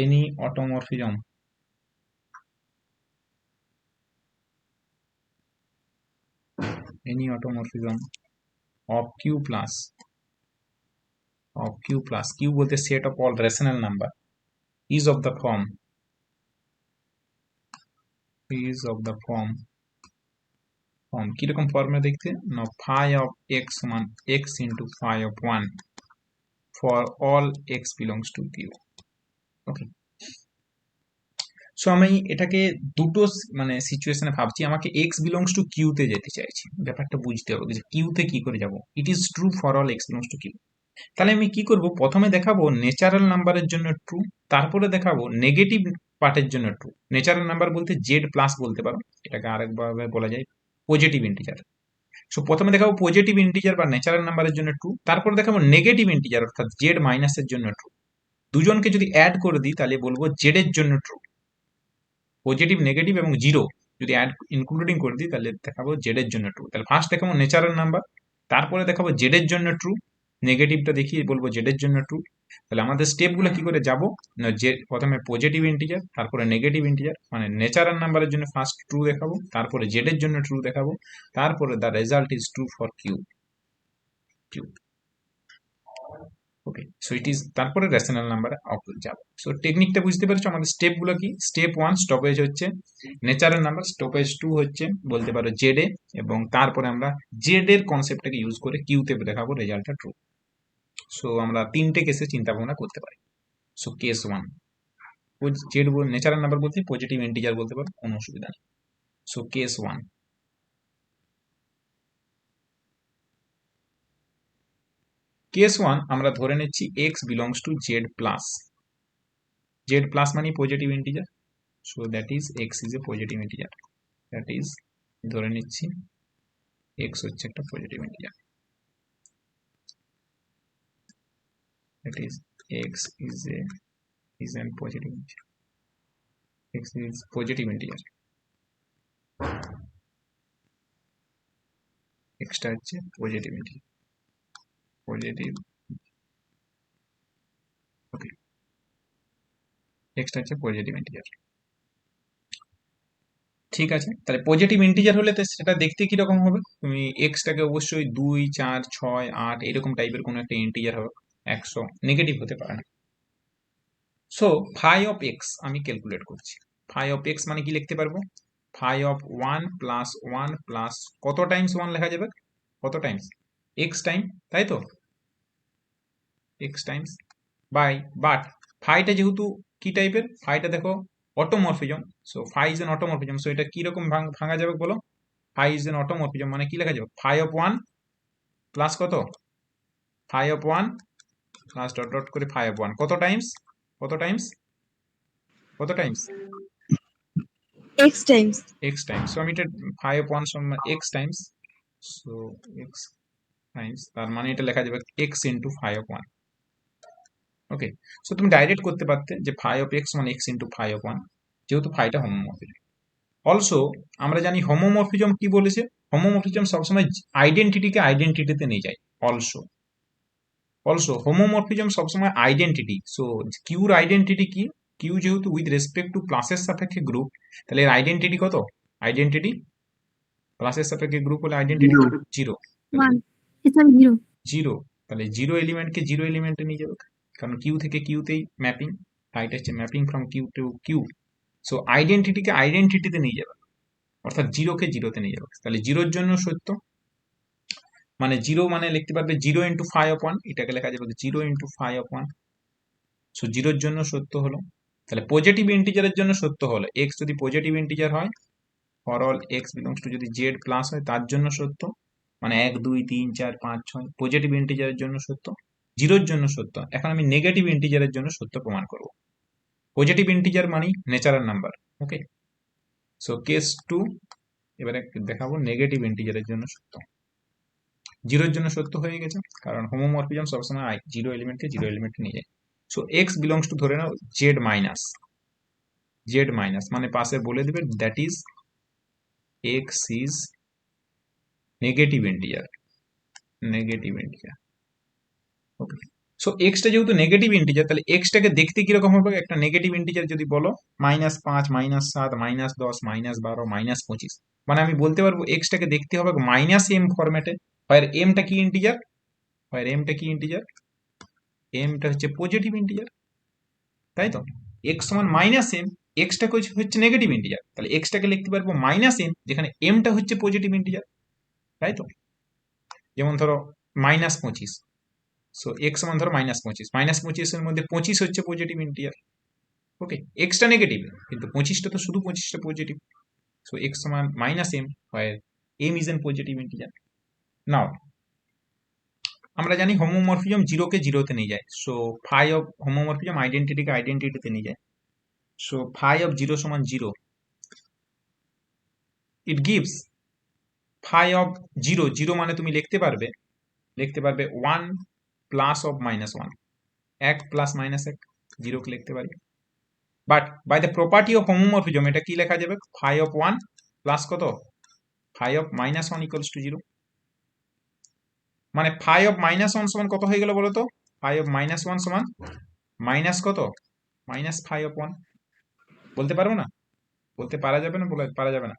any automorphism of q plus q বলতে set of all rational number is of the form কিরকম ফর্মে দেখতে না, phi of x সমান x into phi of 1 for all x belongs to q. Okay, so আমি এটাকে দুটো মানে সিচুয়েশনে ভাবছি। আমাকে এক্স বিলংস টু কিউ তে যেতে চাইছি, ব্যাপারটা বুঝতে হবে যে কিউ তে কি করে যাব। It is true for all x belongs to Q. তাহলে আমি কি করব, প্রথমে দেখাবো ন্যাচারাল নাম্বারের জন্য ট্রু, তারপরে দেখাবো নেগেটিভ পার্টের জন্য ট্রু। ন্যাচারাল নাম্বার বলতে জেড প্লাস বলতে পারো, এটাকে আরেকভাবে বলা যায় পজিটিভ ইন্টিজার। সো প্রথমে দেখাবো পজিটিভ ইন্টিজার বা ন্যাচারাল নাম্বারের জন্য ট্রু, তারপরে দেখাবো নেগেটিভ ইন্টিজার অর্থাৎ জেড মাইনাসের জন্য ট্রু। দুজনকে যদি অ্যাড করে দিই তাহলে বলবো জেড এর জন্য ট্রু। পজিটিভ, নেগেটিভ এবং জিরো যদি অ্যাড ইনক্লুডিং করে দিই তাহলে দেখাবো জেড এর জন্য ট্রু। তাহলে ফার্স্ট দেখাবো ন্যাচারাল নাম্বার, তারপরে দেখাবো জেড এর জন্য ট্রু, নেগেটিভটা দেখিয়ে বলবো জেড এর জন্য ট্রু, তাহলে আমাদের স্টেপগুলো কি করে যাব, না যে প্রথমে পজিটিভ ইন্টিজার, তারপরে নেগেটিভ ইন্টিজার, মানে ন্যাচারাল নাম্বারের জন্য ফার্স্ট ট্রু দেখাবো, তারপরে জেড এর জন্য ট্রু দেখাবো, তারপরে the result is true for Q. Q okay, so it is, তারপরে রেশনাল নাম্বারে যাব। সো টেকনিকটা বুঝতে পেরেছো? আমাদের স্টেপগুলো কি, স্টেপ 1 স্টপেজ হচ্ছে ন্যাচারাল নাম্বার, স্টপেজ 2 হচ্ছে বলতে পারো জেড এ, এবং তারপরে আমরা জেড এর কনসেপ্টটাকে ইউজ করে কিউতে দেখাবো রেজাল্টটা ট্রু। সো আমরা তিনটে কেসে চিন্তা ভাবনা করতে পারি। So case 1, Z natural number বলতে পজিটিভ ইন্টিজার বলতে পারো, কোনো অসুবিধা নেই। সো কেস 1, কেস 1 আমরা ধরে নিচ্ছি x belongs to Z plus, Z plus মানে positive integer, so that is x is a positive integer, that is ধরে নিচ্ছি এক্স হচ্ছে একটা positive integer, that is x is an positive integer, x is positive integer, x টা হচ্ছে positive integer, positive, ওকে, x টা হচ্ছে positive integer. ঠিক আছে, তাহলে পজিটিভ ইন্টিজার হলে তো সেটা দেখতে কি রকম হবে, তুমি x টাকে অবশ্যই 2 4 6 8 এরকম টাইপের কোনো একটা ইন্টিজার হবে, 100 নেগেটিভ হতে পারে না। সো ফাই অফ এক্স আমি ক্যালকুলেট করছি, ফাই অফ এক্স মানে কি লিখতে পারবো, ফাই অফ 1 প্লাস 1 প্লাস কত টাইমস 1 লেখা যাবে, কত টাইমস, এক্স টাইম, তাই তো, এক্স টাইমস বাই, বাট ফাইটা যেহেতু কি টাইপের, ফাইটা দেখো automorphism, so phi is an automorphism, so এটা কিরকম ভাঙা যাবে বলো, ফাই ইজ এন অটোমরফিজম মানে কি লেখা যাবে, ফাই অফ 1 প্লাস কত, phi of 1 plus dot dot করে ফাই অফ 1 কত টাইমস, কত টাইমস, কত times, x times x times, so আমি এটা ফাই অফ 1 সমান x times, so x times, তার মানে এটা লেখা যাবে x into phi of 1। Okay, so তুমি ডাইরেক্ট করতে পারতে যে ফাই অফ এক্স মানে এক্স ইন্টু ফাই অফ 1, যেহেতু ফাইটা হোমোমরফিজম। অলসো আমরা জানি হোমোমরফিজম কি বলেছে, হোমোমরফিজম সবসময় আইডেন্টিটিকে আইডেন্টিটিতে নিয়ে যায়। অলসো অলসো হোমোমরফিজম সবসময় আইডেন্টিটি, সো কিউর আইডেন্টিটি কি, কিউ যেহেতু উইথ রেসপেক্ট টু প্লাসের সাপেক্ষে গ্রুপ, তাহলে এর আইডেন্টিটি কত, আইডেন্টিটি প্লাসের সাপেক্ষে গ্রুপ হলে identity Zero. Zero, 1 it's a 0 zero, তাহলে জিরো এলিমেন্টকে জিরো এলিমেন্টে নিয়ে যাবে, কারণ কিউ থেকে কিউতেই ম্যাপিং, রাইট হচ্ছে mapping from Q to Q, so আইডেন্টিটিকে আইডেন্টিটিতে নিয়ে যাবে, অর্থাৎ জিরোকে জিরোতে নিয়ে যাবে, তাহলে জিরোর জন্য সত্য, মানে জিরো মানে লিখতে পারবে জিরো ইন্টু ফাই অফ 1, এটাকে লেখা যাবে zero into phi of 1, so জিরোর জন্য সত্য হলো। তাহলে পজিটিভ ইন্টিজারের জন্য সত্য হলো, এক্স যদি পজিটিভ ইন্টিজার হয়, for all x belongs two যদি জেড প্লাস হয় তার জন্য সত্য, মানে 1 2 3 4 5 6 পজিটিভ ইন্টিজারের জন্য সত্য, জিরোর জন্য সত্য। এখন আমি নেগেটিভ ইন্টিজারের জন্য সত্য প্রমাণ করব, পজিটিভ ইন্টিজার মানে ন্যাচারাল নাম্বার। ওকে, সো কেস 2 এবারে দেখাবো নেগেটিভ ইন্টিজারের জন্য সত্য, জিরোর জন্য সত্য হয়ে গেছে, কারণ হোমোমরফিজম সবসময় জিরো এলিমেন্টকে জিরো এলিমেন্টে নিয়ে যায়। সো এক্স বিলংস টু ধরে নাও জেড মাইনাস, জেড মাইনাস মানে পাশে বলে দিবে that is x is negative integer, negative integer. Okay, so extra যেহেতু নেগেটিভ ইন্টিজার, তাহলে এক্সটাকে দেখতে কিরকম হবে, একটা নেগেটিভ ইন্টিজার যদি বলো -5 -7 -10 -12 -25, মানে আমি বলতে পারবো এক্সটাকে দেখতে হবে -m ফরম্যাটে, হয় এমটা কি ইন্টিজার, হয় এমটা কি ইন্টিজার, এমটা হচ্ছে পজিটিভ ইন্টিজার, তাই তো, এক্স সমান -m, এক্সটা হচ্ছে নেগেটিভ ইন্টিজার, তাহলে এক্সটাকে লিখতে পারবো -m, যেখানে এমটা হচ্ছে পজিটিভ ইন্টিজার, তাই তো, যেমন ধরো -25, সো এক্স সমান ধরো -25, -25 এর মধ্যে 25 হচ্ছে পজিটিভ ইন্টিজার। ওকে, এক্সটা নেগেটিভ কিন্তু 25টা তো শুধু 25টা পজিটিভ, সো এক্স সমান -m, হয় m is an positive integer. Now আমরা জানি হোমোমরফিজম জিরোকে জিরোতে নিয়ে যায়, সো ফাই অফ হোমোমরফিজম আইডেন্টিটিকে আইডেন্টিটিতে নিয়ে যায়, সো ফাই অফ জিরো সমান zero, it gives phi of zero, zero মানে তুমি লিখতে পারবে 1 প্লাস অফ -1, 1 প্লাস -1, জিরোকে লিখতে পারি, but by the property of homomorphism এটা কি লেখা যাবে, ফাই অফ 1 প্লাস কত, ফাই অফ -1 ইকুয়ালস টু 0, মানে ফাই অফ -1 সমান কত হয়ে গেল বলো তো, ফাই অফ মাইনাস ওয়ান সমান মাইনাস কত, মাইনাস ফাই অফ ওয়ান। বলতে পারবো না, বলতে পারা যাবে না, বলে পারা যাবে না,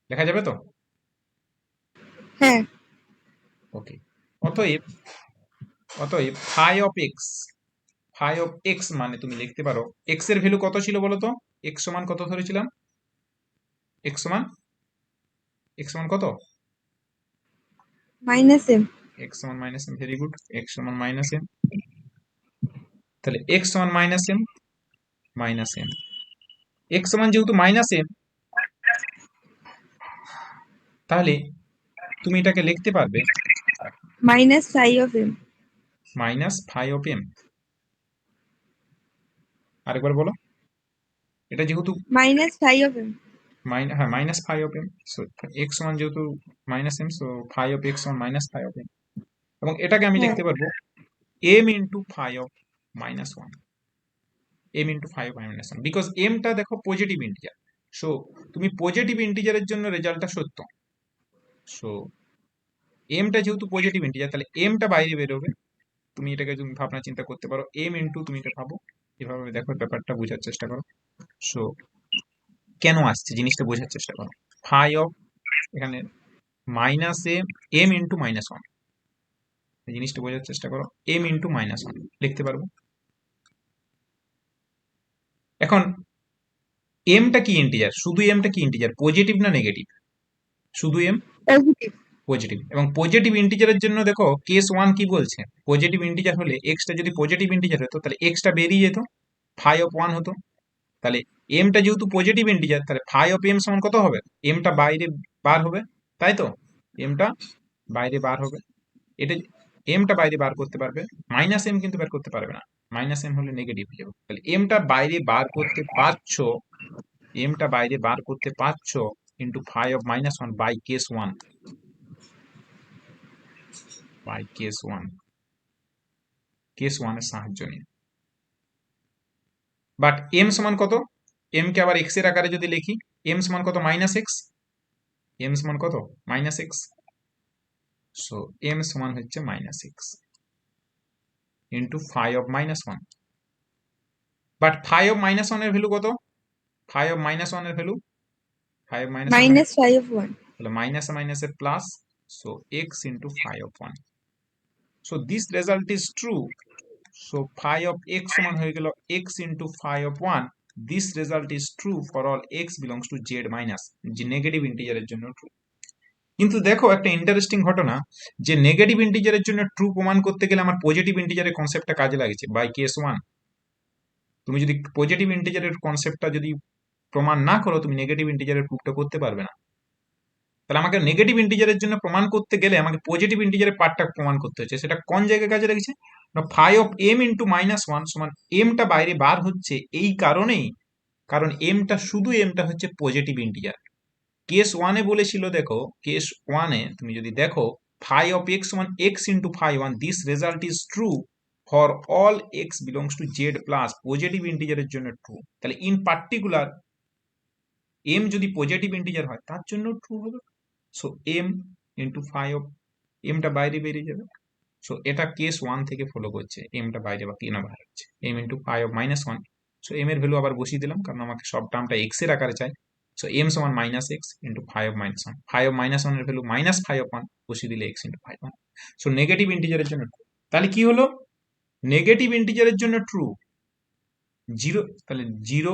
লেখা যাবে তো? হ্যাঁ। ওকে, অতএব অতএব phi of x, phi of x মানে তুমি লিখতে পারো এক্স এর ভ্যালু কত ছিল বলো তো? এক্স সমান কত ধরেছিলাম? এক্স সমান, এক্স সমান কত? Minus m. এক্স সমান minus m, very good, x সমান মাইনাস এম। তাহলে এক্স সমান minus m, minus m, x সমান যেহেতু মাইনাস এম, তাহলে তুমি এটাকে লিখতে পারবে minus phi of m. Minus phi of m. আরেকবার বলো, এটা যেহেতু মাইনাস ফাই অফ এম। হ্যাঁ minus phi of m, so x সমান যেহেতু minus m, so phi of x সমান মাইনাস ফাই অফ এম। এবং এটাকে আমি হ্যাঁ। লিখতে পারবো m into phi of minus one, m into phi of minus one, because এমটা দেখো পজিটিভ ইন্টিজার। সো তুমি পজিটিভ ইন্টিজারের জন্য রেজাল্টটা সত্য। সো এমটা যেহেতু পজিটিভ ইন্টিজার, তাহলে এমটা বাইরে বেরোবে। তুমি এটাকে তুমি ভাবনা চিন্তা করতে পারো, এম ইন্টু, তুমি এটা ভাবো এভাবে, দেখো ব্যাপারটা বোঝার চেষ্টা করো। সো কেন আসছে জিনিসটা বোঝার চেষ্টা করো। ফাই অফ, এখানে minus m, m into minus one, এই জিনিসটা বোঝার চেষ্টা করো, এম ইন্টু মাইনাস ওয়ান লিখতে পারবো। এখন এমটা কি ইন্টিজার, শুধু এমটা কি ইন্টিজার, পজিটিভ না নেগেটিভ? শুধু এম পজিটিভ। পজিটিভ। এবং পজিটিভ ইন্টিজারের জন্য দেখো কেস ওয়ান কি বলছে, পজিটিভ ইন্টিজার হলে এক্সটা যদি পজিটিভ ইন্টিজার হতো তাহলে এক্সটা বেরিয়ে যেত, ফাই অফ ওয়ান হতো। তাহলে এমটা যেহেতু পজিটিভ ইন্টিজার, তাহলে ফাই অফ এম সমান কত হবে? এমটা বাইরে বার হবে, তাই তো? এমটা বাইরে বার হবে, এটা এমটা বাইরে বার করতে পারবে, মাইনাস এম কিন্তু বের করতে পারবে না, মাইনাস এম হলে নেগেটিভ হয়ে যাবে। তাহলে এমটা বাইরে বার করতে পারছো, এমটা বাইরে বার করতে পারছো into phi of minus one by case one, by case one, case one এর সাহায্য নিয়ে। বাট এম সমান কত? এম কে আবার এক্স এর আকারে যদি লিখি, এম সমান কত? মাইনাস এক্স, এম সমান কত? Minus x. সো এম সমান হচ্ছে minus x into phi of minus one. But phi of minus one এর ভ্যালু কত? ফাই অফ মাইনাস ওয়ান এর value, phi of minus one minus phi of one. তাহলে minus মাইনাসে plus, so x into phi of one. So this result is true. So phi of x সমান হয়ে গেল x into phi of one. This result is true for all x belongs to z minus, যে negative ইন্টিজারের জন্য true. কিন্তু দেখো একটা interesting ঘটনা, যে নেগেটিভ ইন্টিজারের জন্য ট্রু প্রমাণ করতে গেলে আমার পজিটিভ ইন্টিজারের কনসেপ্টটা কাজে লাগছে বাই কেস ওয়ান। তুমি যদি পজিটিভ ইন্টিজারের কনসেপ্টটা যদি প্রমাণ না করো, তুমি নেগেটিভ ইন্টিজারের প্রুফটা করতে পারবে না। তাহলে আমাকে নেগেটিভ ইন্টিজারের জন্য প্রমাণ করতে গেলে আমাকে পজিটিভ ইন্টিজারের পার্টটা প্রমাণ করতে হচ্ছে। সেটা কোন জায়গায় কাজে লেগেছে? Phi of m into minus one সমান এমটা বাইরে বার হচ্ছে এই কারণেই, কারণ এমটা, শুধু এমটা হচ্ছে পজিটিভ ইন্টিজার। কেস ওয়ানে বলেছিল, দেখো কেস ওয়ানে তুমি যদি দেখো, ফাই অফ এক্স সমান x into phi one, this result is true for all x belongs to Z plus, positive ইন্টিজারের জন্য ট্রু। তাহলে ইন পার্টিকুলার এম যদি পজিটিভ ইন্টিজার হয় তার জন্য ট্রু হবে। So m into phi of, এমটা বাইরে বেরিয়ে যাবে। সো এটা কেস ওয়ান থেকে ফলো করছে, এমটা বাইরে বা কেন বার হচ্ছে, m into phi of minus one. So m এর ভ্যালু আবার বসিয়ে দিলাম, কারণ আমাকে সব টার্মটা এক্স এর আকারে চাই। সো এম সমান minus x into phi of minus one, phi of minus one এর value minus phi of one, বসিয়ে দিলে x into phi one. So negative ইন্টিজারের জন্য ট্রু। তাহলে কি হলো? নেগেটিভ ইন্টিজারের জন্য ট্রু, জিরো। তাহলে জিরো,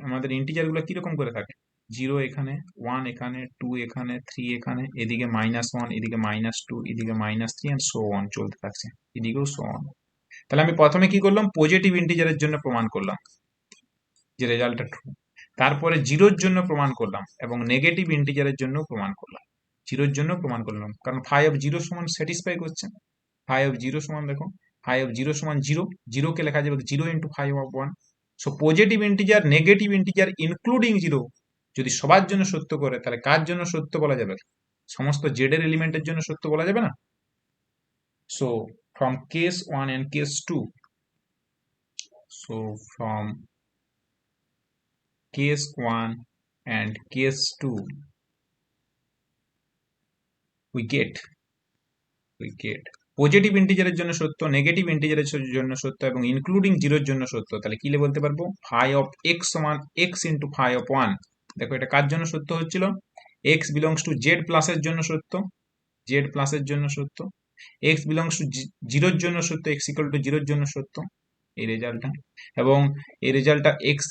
আমাদের ইন্টিজার গুলো কিরকম করে থাকে, জিরো এখানে, ওয়ান এখানে, টু এখানে, থ্রি এখানে, এদিকে মাইনাস ওয়ান, এদিকে মাইনাস টু, এদিকে minus three, and so on চলতে থাকছে, এদিকেও সো অন। তাহলে আমি প্রথমে কি করলাম, পজিটিভ ইন্টিজারের জন্য প্রমাণ করলাম যে রেজাল্টটা ট্রু। তারপরে জিরোর জন্য প্রমাণ করলাম এবং নেগেটিভ ইন্টিজারের জন্য প্রমাণ করলাম, জিরোর জন্য প্রমাণ করলাম, কারণ ফাই অফ জিরো সমান স্যাটিসফাই করছে। ফাই অফ জিরো সমান, দেখো ফাই অফ জিরো সমান জিরো, জিরোকে লেখা যাবে zero into phi of one. So positive integer, negative integer including zero যদি সবার জন্য সত্য করে, তাহলে কার জন্য সত্য বলা যাবে? সমস্ত জেড এর এলিমেন্টের জন্য সত্য বলা যাবে না? So from case one and case two, so from case 1 and case 2 we get positive ইন্টিজারের জন্য সত্য, নেগেটিভ ইন্টিজারের জন্য সত্য এবং ইনক্লুডিং জিরোর জন্য সত্য, তাহলে কি বলতে পারবো ফাই অফ এক্স সমান x into phi of one. দেখো এটা কার জন্য সত্য হচ্ছিল, এক্স বিলংস টু জেড প্লাসের জন্য সত্য, জেড প্লাসের জন্য সত্য, এক্স বিলংস টু জিরোর জন্য সত্য, এক্স ইকুয়াল টু জিরোর জন্য সত্য এই রেজাল্টটা, এবং এই রেজাল্টটা এক্স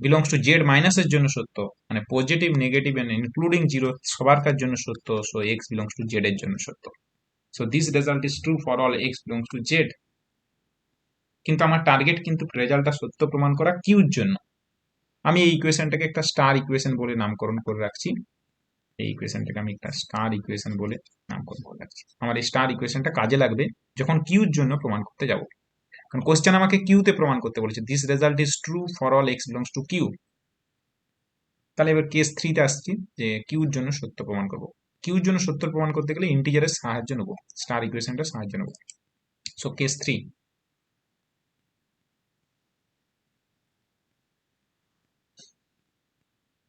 বিলংস টু জেড মাইনাসের জন্য সত্য, মানে positive negative and including zero সবার কার জন্য সত্য, so x belongs to z এর জন্য সত্য। So this result is true for all x belongs to z. কিন্তু আমার টার্গেট কিন্তু রেজাল্টটা সত্য প্রমাণ করা কিউর জন্য। আমি এই ইকুয়েশনটাকে একটা স্টার ইকুয়েশন বলে নামকরণ করে রাখছি, এই ইকুয়েশনটাকে আমি একটা স্টার ইকুয়েশন বলে নামকরণ করে রাখছি। আমার এই স্টার ইকুয়েশনটা কাজে লাগবে যখন কিউর জন্য প্রমাণ করতে যাব, কারণ কোশ্চেন আমাকে কিউতে প্রমাণ করতে বলেছে this result is true for all x belongs to Q. তাহলে এবার কেস 3 তে আসছি যে কিউর জন্য সত্য প্রমাণ করব। কিউর জন্য সত্য প্রমাণ করতে গেলে ইন্টিজারের সাহায্য নেব, স্টার ইকুয়েশনটার সাহায্য নেব। সো কেস 3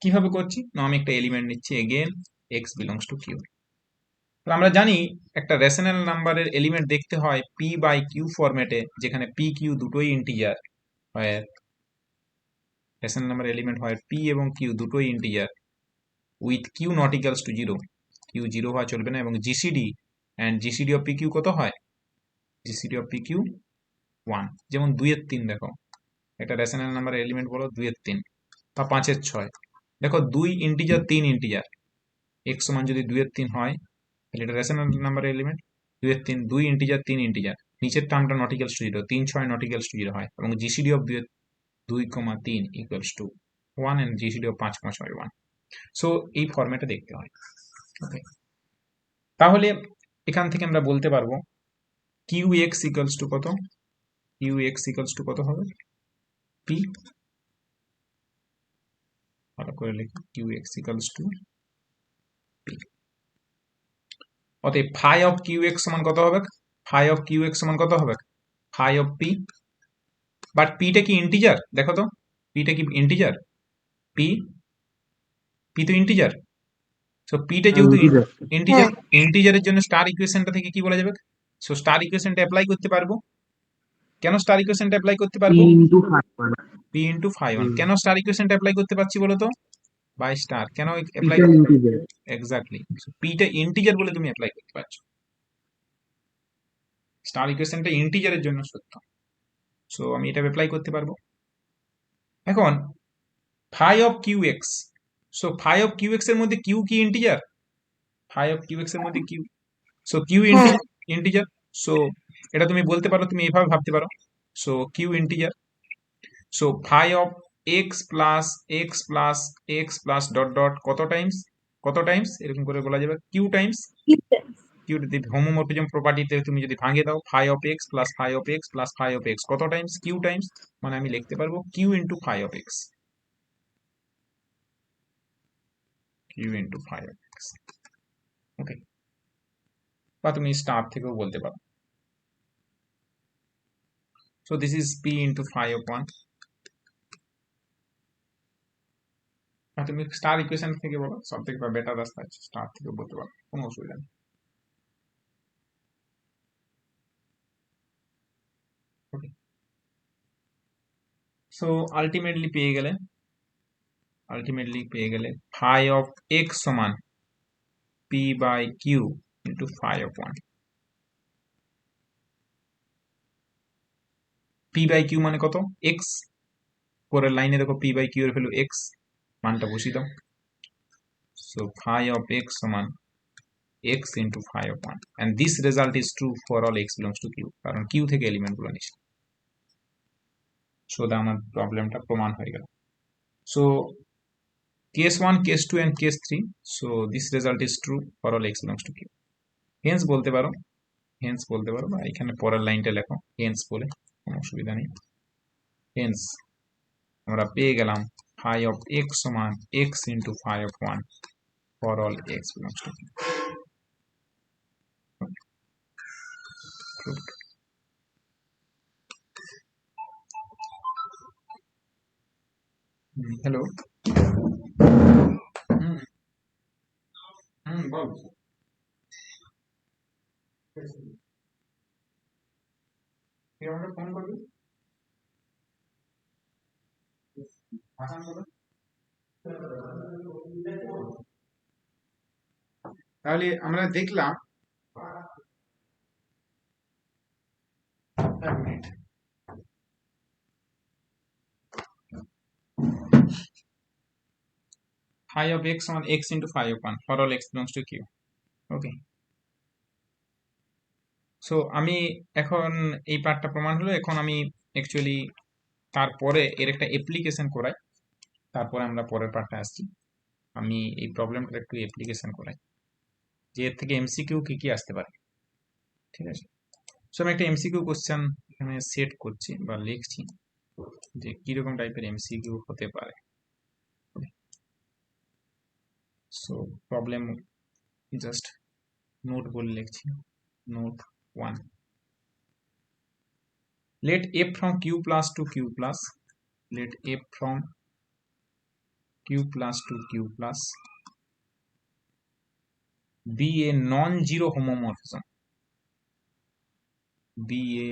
কিভাবে করছি না, আমি একটা এলিমেন্ট নিচ্ছি again x belongs to q. আমরা জানি একটা রেশনাল নাম্বারের এলিমেন্ট দেখতে হয় পি বাই কিউ ফরম্যাটে, যেখানে পি কিউ দুটোই ইন্টিজার হয়, রেশনাল নাম্বার এলিমেন্ট হয় পি এবং কিউ দুটোই integer with q not equals to zero, q zero হওয়া চলবে না, এবং GCD and GCD of p q কত হয়, জিসিডি অফ পি কিউ 1, যেমন 2-এর 3 দেখো, একটা রেশনাল নাম্বারের এলিমেন্ট বলো 2-এর 3 বা 5-এর 6, দেখো 2 ইন্টিজার 3 ইন্টিজার, এক্স সমান যদি 2-এর 3 হয় তাহলে এটা রেশনাল নাম্বারের এলিমেন্ট, 2-এর 3 2 ইন্টিজার 3 ইন্টিজার, নিচের টার্মটা not equals to 0, 3-6 not equals to 0 হয়, এবং GCD of 2,3 equals to 1 and GCD of 5,6 1। So এই ফরম্যাটে দেখতে হয়। ওকে, তাহলে এখান থেকে আমরা বলতে পারবো কিউ এক্স ইকুয়ালস টু কত, কিউ এক্স ইকুয়ালস টু কত হবে পি, ভালো করে লিখি q x equals to p. অতএব ফাই অফ কিউ এক্স সমান কত হবে, ফাই অফ কিউ এক্স সমান কত হবে, ফাই অফ পি, বাট পিটা কি ইন্টিজার, দেখো তো পিটা কি ইন্টিজার, পি পি তো ইন্টিজার, সো পিটা যেহেতু ইন্টিজার, হ্যাঁ ইন্টিজারের জন্য স্টার ইকুয়েশনটা থেকে কি বলা যাবে, সো স্টার ইকুয়েশনটা অ্যাপ্লাই করতে পারবো। কেন স্টার ইকুয়েশনটা অ্যাপ্লাই করতে পারবো, পি ইন্টু ফাই ওয়ান, কেন স্টার ইকুয়েশনটা অ্যাপ্লাই করতে পারছি বলো তো, বাই স্টার কেন অ্যাপ্লাই, এক্স্যাক্টলি পিটা ইন্টিজার বলে তুমি অ্যাপ্লাই করতে পারছো, স্টার ইকুয়েশনটা ইন্টিজারের জন্য সত্য, সো আমি এটা অ্যাপ্লাই করতে পারবো। এখন phi of q x, so phi of q x এর মধ্যে কিউ কি integer, phi of q x এর মধ্যে কিউ, সো কিউ হ্যাঁ ইন্টিজার, সো এটা তুমি বলতে পারো, তুমি এইভাবে ভাবতে পারো, so q integer, so phi of x plus x plus x plus dot dot কত টাইমস এরকম করে বলা যাবে কিউ টাইমস, কিউ হোমোমরফিজম প্রপার্টিতে তুমি যদি ভাঙে দাও phi of x plus phi of x plus phi of x কত টাইমস, কিউ টাইমস, মানে আমি লিখতে পারবো Q into phi of x, Q into phi of x. Okay, বা তুমি স্টার থেকেও বলতে পারো। So this is P into phi of one, আর তুমি স্টার ইকুয়েশন থেকে বলো, সব থেকে বেটার রাস্তা আছে, স্টার থেকে বলতে পারো, কোনো অসুবিধা নেই। ওকে, সো আলটিমেটলি পেয়ে গেলে ফাই অফ এক্স সমান p by q into phi of one, p by q মানে কত এক্স, পরের লাইনে দেখো পি বাই কিউ এর ভ্যালু এক্স, মানটা বসিয়ে দাও, সো ফাই অফ এক্স সমান x into phi of one, and this result is true for all x belongs to q, কারণ কিউ থেকে এলিমেন্ট গুলো নিচ্ছে। সো আমার প্রবলেমটা প্রমাণ হয়ে গেল। So case 1, case 2 and case 3, so this result is true for all x belongs to q, hence বলতে পারো, বা এখানে পরের লাইনটা লেখো হেন্স বলে, কোনো অসুবিধা নেই। হেন্স আমরা পেয়ে গেলাম ফাই অফ এক্স সমান x into phi of one for all x belongs to Q. Hello, বল, তুই আমাকে ফোন করবি হাসান বলো। তাহলে আমরা দেখলাম, এক minute, phi of x on x into phi of 1 for all x belongs to q. Okay, so আমি এখন এই পার্টটা প্রমাণ হলো। এখন আমি অ্যাকচুয়ালি তারপরে এর একটা অ্যাপ্লিকেশন করাই, তারপরে আমরা পরের পার্টটা আসছি। আমি এই প্রবলেমটার একটু অ্যাপ্লিকেশন করাই যে এর থেকে এমসিকিউ কি কি আসতে পারে। ঠিক আছে, সো আমি একটা এমসিকিউ কোশ্চেন এখানে সেট করছি বা লিখছি যে কিরকম টাইপের এমসিকিউ হতে পারে। সো প্রবলেম জাস্ট নোট বলে লিখছি, note 1, let f from q plus to q plus, let f from q plus to q plus be a non-zero homomorphism, be a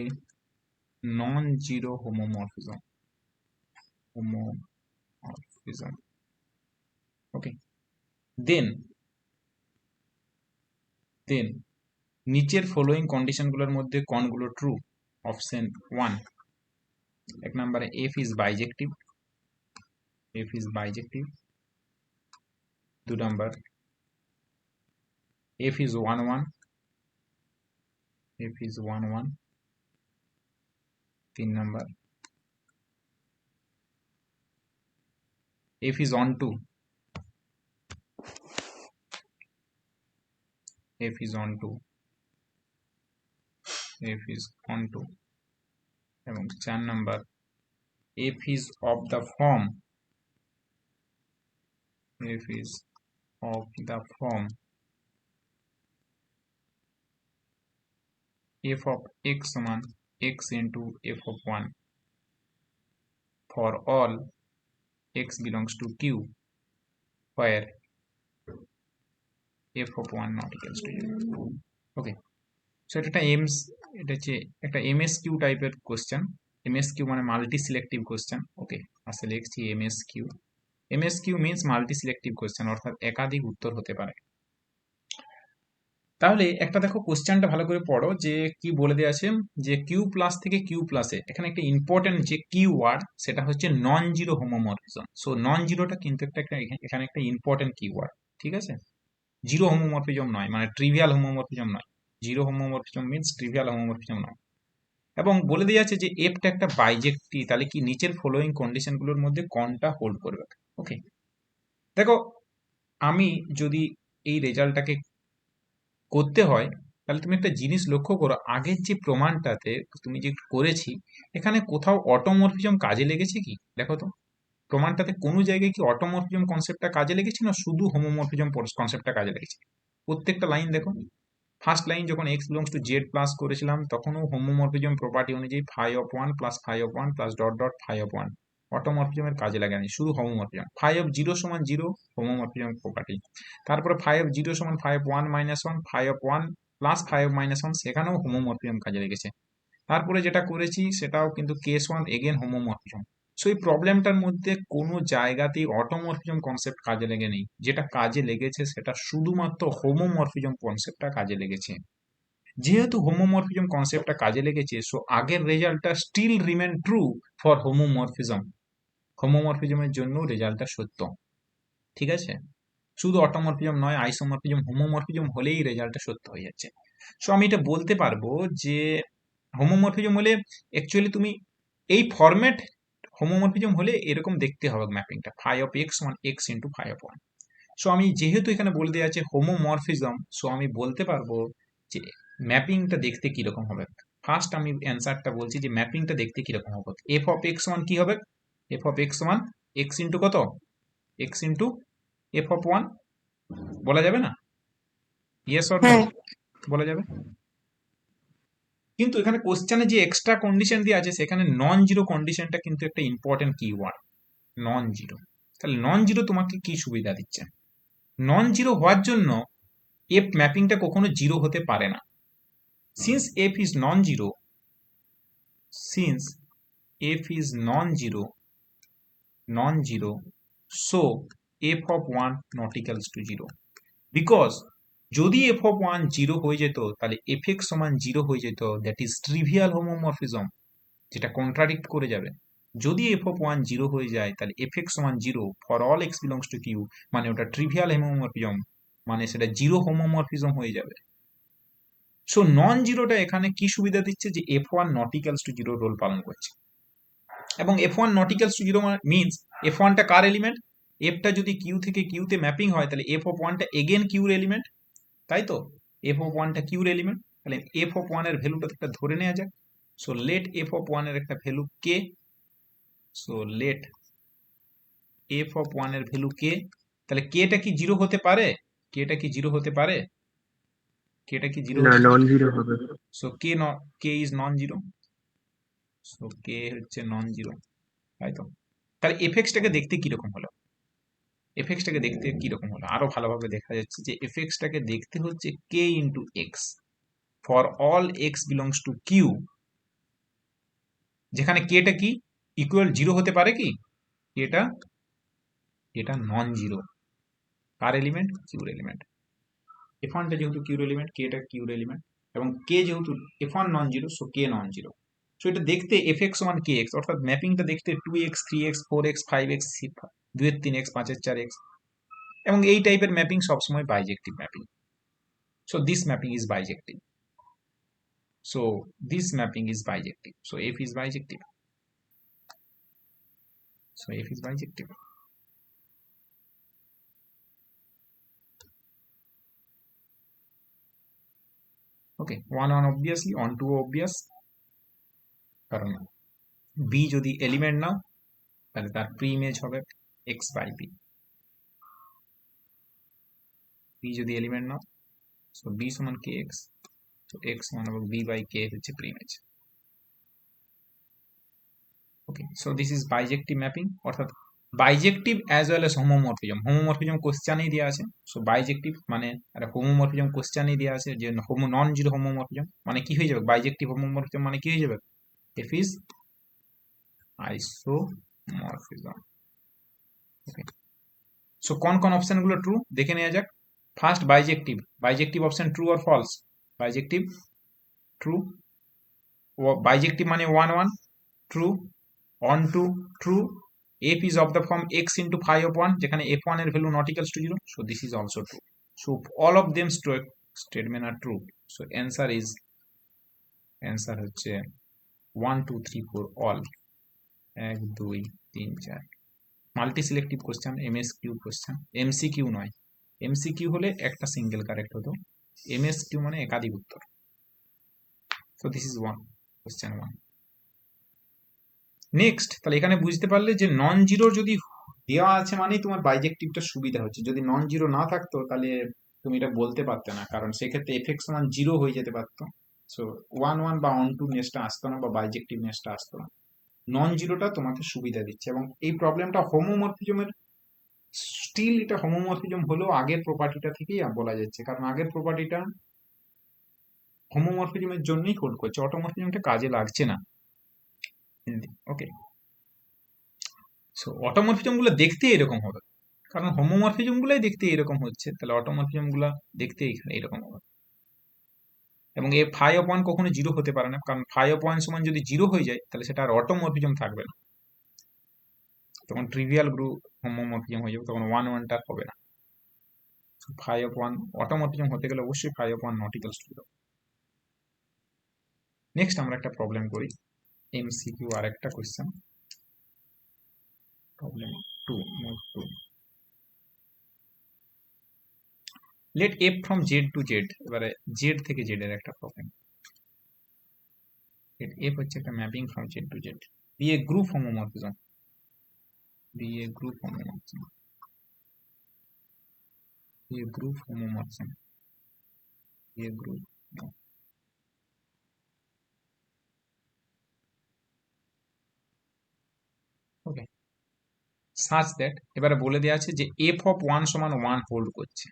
non-zero homomorphism, okay, then নিচের following condition গুলোর মধ্যে কোনগুলো true? Option 1, এক নম্বরে f is bijective, f is bijective, 2 number f is 1 1, f is 1 1, 3 number f is on 2, f is on 2, f is on 2, এবং 4 number f is of the form, f is of the form f of x সমান x into f of 1 for all x belongs to q where f of 1 not equals to 0. Okay, so এটা হচ্ছে একটা এমএসকিউ টাইপের question. এমএসকিউ মানে multi selective question. ওকে, আসলে লিখছি এমএসকিউ। এমএসকিউ means multi selective question, অর্থাৎ একাধিক উত্তর হতে পারে। তাহলে একটা দেখো কোশ্চেনটা ভালো করে পড়ো যে কি বলে দেওয়া আছে, যে কিউ প্লাস থেকে কিউ প্লাসে এখানে একটা ইম্পর্টেন্ট যে কি ওয়ার্ড সেটা হচ্ছে non zero homomorphism. So non জিরোটা কিন্তু এখানে একটা ইম্পর্টেন্ট কি ওয়ার্ড। ঠিক আছে, জিরো হোমোমরফিজম নয়, মানে ট্রিভিয়াল হোমোমরফিজম নয়। Zero homomorphism means trivial homomorphism নয়। এবং বলে দেওয়া আছে যে এফটা একটা বাইজেক্টিভ, তাহলে কি নিচের ফলোইং কন্ডিশনগুলোর মধ্যে কোনটা হোল্ড করবে। ওকে, দেখো আমি যদি এই রেজাল্টটাকে করতে হয় তাহলে তুমি একটা জিনিস লক্ষ্য করো, আগের যে প্রমাণটাতে তুমি যে করেছি এখানে কোথাও অটোমরফিজম কাজে লেগেছে কি? দেখো তো প্রমাণটাতে কোনো জায়গায় কি অটোমরফিজম কনসেপ্টটা কাজে লেগেছে না শুধু হোমোমরফিজম কনসেপ্টটা কাজে লেগেছে? প্রত্যেকটা লাইন দেখো, ফার্স্ট লাইন যখন x belongs to Z plus করেছিলাম তখনও হোমোমরফিজম প্রপার্টি অনুযায়ী phi of 1 plus phi of 1 plus dot dot phi of 1, অটোমরফিজমের কাজে লাগানি, শুধু হোমোমরফিজম। ফাই অফ 0 সমান 0, হোমোমরফিজম প্রপার্টি। তারপরে ফাই অফ 0 সমান phi of 1 minus 1, phi of 1 plus phi of minus 1, সেখানেও হোমোমরফিজম কাজে লেগেছে। তারপরে যেটা করেছি সেটাও কিন্তু কেস 1 এগেন হোমোমরফিজম। সো এই প্রবলেমটার মধ্যে কোনো জায়গাতেই অটোমরফিজম কনসেপ্ট কাজে লেগে নেই, যেটা কাজে লেগেছে সেটা শুধুমাত্র হোমোমরফিজম কনসেপ্টটা কাজে লেগেছে। যেহেতু হোমোমরফিজম কনসেপ্টটা কাজে লেগেছে, সো আগের রেজাল্টটা still remain true for homomorphism. হোমোমরফিজমের জন্য রেজাল্টটা সত্য। ঠিক আছে, শুধু অটোমরফিজম নয়, আইসোমরফিজম হোমোমরফিজম হলেই রেজাল্টটা সত্য হয়ে যাচ্ছে। সো আমি এটা বলতে পারবো যে হোমোমরফিজম হলে অ্যাকচুয়ালি তুমি এই ফরম্যাট, হোমোমরফিজম হলে এরকম দেখতে হবে ম্যাপিংটা, phi of x one x into phi of 1। So আমি যেহেতু এখানে বলে দেওয়া আছে হোমোমরফিজম, সো আমি বলতে পারবো যে ম্যাপিংটা দেখতে কিরকম হবে। ফার্স্ট আমি অ্যান্সারটা বলছি যে ম্যাপিংটা দেখতে কিরকম হবে। এফ অফ এক্স ওয়ান কি হবে? F of x one x into কত? এক্স ইন্টু এফ অফ 1 বলা যাবে না? ইয়েস অর নো হ্যাঁ বলা যাবে। কিন্তু এখানে কোশ্চেনে যে এক্সট্রা কন্ডিশন দিয়ে আছে সেখানে নন জিরো কন্ডিশনটা কিন্তু একটা ইম্পর্টেন্ট কিওয়ার্ড, নন জিরো। তাহলে নন জিরো তোমাকে কি সুবিধা দিচ্ছে? নন জিরো হওয়ার জন্য এফ ম্যাপিংটা কখনো জিরো হতে পারে না। since f is non-zero, since f is non-zero, so f of 1 not equals to 0, because যদি f of 1 0 হয়ে যেত তাহলে fx সমান 0 হয়ে যেত, দ্যাট ইজ ট্রিভিয়াল হোমোমরফিজম, যেটা কন্ট্রাডিক্ট করে যাবে। যদি f of 1 0 হয়ে যায় তাহলে fx সমান 0 for all x belongs to q, মানে ওটা ট্রিভিয়াল হোমোমরফিজম, মানে সেটা জিরো হোমোমরফিজম হয়ে যাবে। সো নন জিরোটা এখানে কি সুবিধা দিচ্ছে, যে f1 not equals to 0 role পালন করছে। এবং f1 not equals to 0 means f1টা কার এলিমেন্ট, fটা যদি কিউ থেকে কিউতে ম্যাপিং হয় তাহলে f of 1টা এগেন কিউর এলিমেন্ট, তাই তো? f of 1টা কিউর এলিমেন্ট, তাহলে f of 1 এর ভ্যালুটা একটা ধরে নেওয়া যাক। সো লেট f of 1 এর একটা value k, so let f of 1 এর ভ্যালু k, তাহলে kটা কি 0 হতে পারে? kটা কি 0 হতে পারে? kটা কি 0 না, হতে পারে? নন জিরো হবে। So k is non zero, so k হচ্ছে নন জিরো, তাই তো? তাহলে fxটাকে দেখতে কিরকম হলো? fxটাকে দেখতে কিরকম হলো? আরো ভালোভাবে দেখা যাচ্ছে যে fxটাকে দেখতে হচ্ছে k into x for all x belongs to q, যেখানে kটা কি ইকুয়াল 0 হতে পারে কি? এটা নন জিরো, কার এলিমেন্ট? কিউর এলিমেন্ট। f1টা যেহেতু কিউর এলিমেন্ট, kটা কিউর এলিমেন্ট, এবং k যেহেতু f1 non zero, so k non zero. So এটা দেখতে fx সমান kx, অর্থাৎ ম্যাপিংটা দেখতে 2x 3x 4x 5x 2 এর 3x 5 এর 4x, এবং এই টাইপের ম্যাপিং সবসময় বাইজেক্টিভ mapping. So this mapping is বাইজেক্টিভ, so this mapping is বাইজেক্টিভ, so f is bijective, so f is bijective. Okay, 1 1 obviously, on 2 obvious, কারণ b যদি এলিমেন্ট নাও তাহলে তার প্রি ইমেজ হবে x বাই b, b যদি এলিমেন্ট নাও, so b সমান kx, তো x সমান হবে b বাই k হচ্ছে pre image. Okay, so this is বাইজেক্টিভ mapping, অর্থাৎ বাইজেক্টিভ as well as homomorphism. Homomorphism কোশ্চেনেই দেওয়া আছে, সো বাইজেক্টিভ মানে একটা হোমোমরফিজম কোশ্চেনেই দেওয়া আছে যে নন জিরো হোমোমরফিজম মানে কি হয়ে যাবে, বাইজেক্টিভ হোমোমরফিজম মানে কি হয়ে যাবে, f is isomorphism. Okay, so কোন কোন অপশন গুলো ট্রু দেখে নেওয়া যাক। First bijective, bijective option true or false? Bijective true, bijective মানে 1 1 true, on 2 true, f is of the form x into phi of 1, যেখানে f1 এর value not equals to 0, so this is also true, so all of them statement are true, so answer হচ্ছে 1 2 3 4 all, 1 2 3 4। Multi selective question, MSQ question, MCQ নয়। MCQ হলে একটা single correct হতো, MSQ মানে একাধিক উত্তর। So this is 1 question 1। Next, তাহলে এখানে বুঝতে পারলে যে নন জিরো যদি দেওয়া আছে মানেই তোমার বাইজেক্টিভটা সুবিধা হচ্ছে, যদি নন জিরো না থাকতো তাহলে তুমি এটা বলতে পারতে না, কারণ সেক্ষেত্রে এফএক্স সমান 0 হয়ে যেতে পারতো, সো 1 1 বা অন 2 নেসটা আসতো না, বা বাইজেক্টিভ নেসটা আসতো না। নন জিরোটা তোমাকে সুবিধা দিচ্ছে, এবং এই প্রবলেমটা হোমোমরফিজমের, স্টিল এটা হোমোমরফিজম হলেও আগের প্রপার্টিটা থেকেই বলা যাচ্ছে, কারণ আগের প্রপার্টিটা হোমোমরফিজমের জন্যই হোল্ড করছে, অটোমরফিজমটা কাজে লাগছে না। ওকে, সো অটোমরফিজম গুলো দেখতে এরকম হবে, কারণ হোমোমরফিজম গুলাই দেখতে এরকম হচ্ছে, তাহলে অটোমরফিজম গুলা দেখতে এখানে এরকম হবে। এবং এই ফাই অফ 1 কখনো 0 হতে পারে না, কারণ ফাই অফ 1 সমান যদি 0 হয়ে যায় তাহলে সেটা আর অটোমরফিজম থাকবে না, তখন ট্রিভিয়াল গ্রুপ হোমোমরফিজম হয়ে যাবে, তখন 1 1টা হবে না। ফাই অফ 1 অটোমরফিজম হতে গেলে অবশ্যই phi of 1 not equals to 0। Next আমরা একটা প্রবলেম করি, এমসিকিউ আর একটা question, problem 2 note 2। Let f from Z to z, এবারে জেড থেকে জেড এর একটা প্রবলেম। লেট এফ হচ্ছে একটা mapping from Z to z, be a group homomorphism, be a group homomorphism, be a group homomorphism, be a group. Okay, such that, এবারে বলে দেওয়া আছে যে এফ অফ 1 সমান 1 হোল্ড করছে,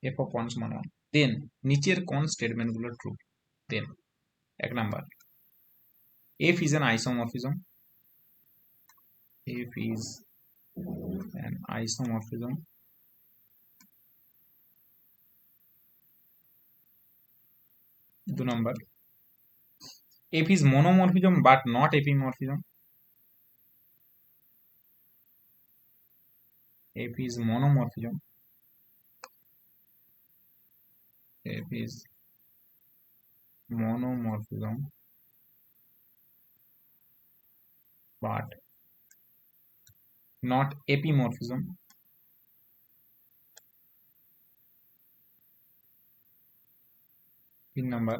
এফ অফ 1 সমান 1, দেন নিচের কোন স্টেটমেন্ট গুলো true? Then 1 number, F is an isomorphism. F is an isomorphism. 2 number, F is monomorphism but not epimorphism. F is monomorphism. F is monomorphism but not epimorphism. 3 number,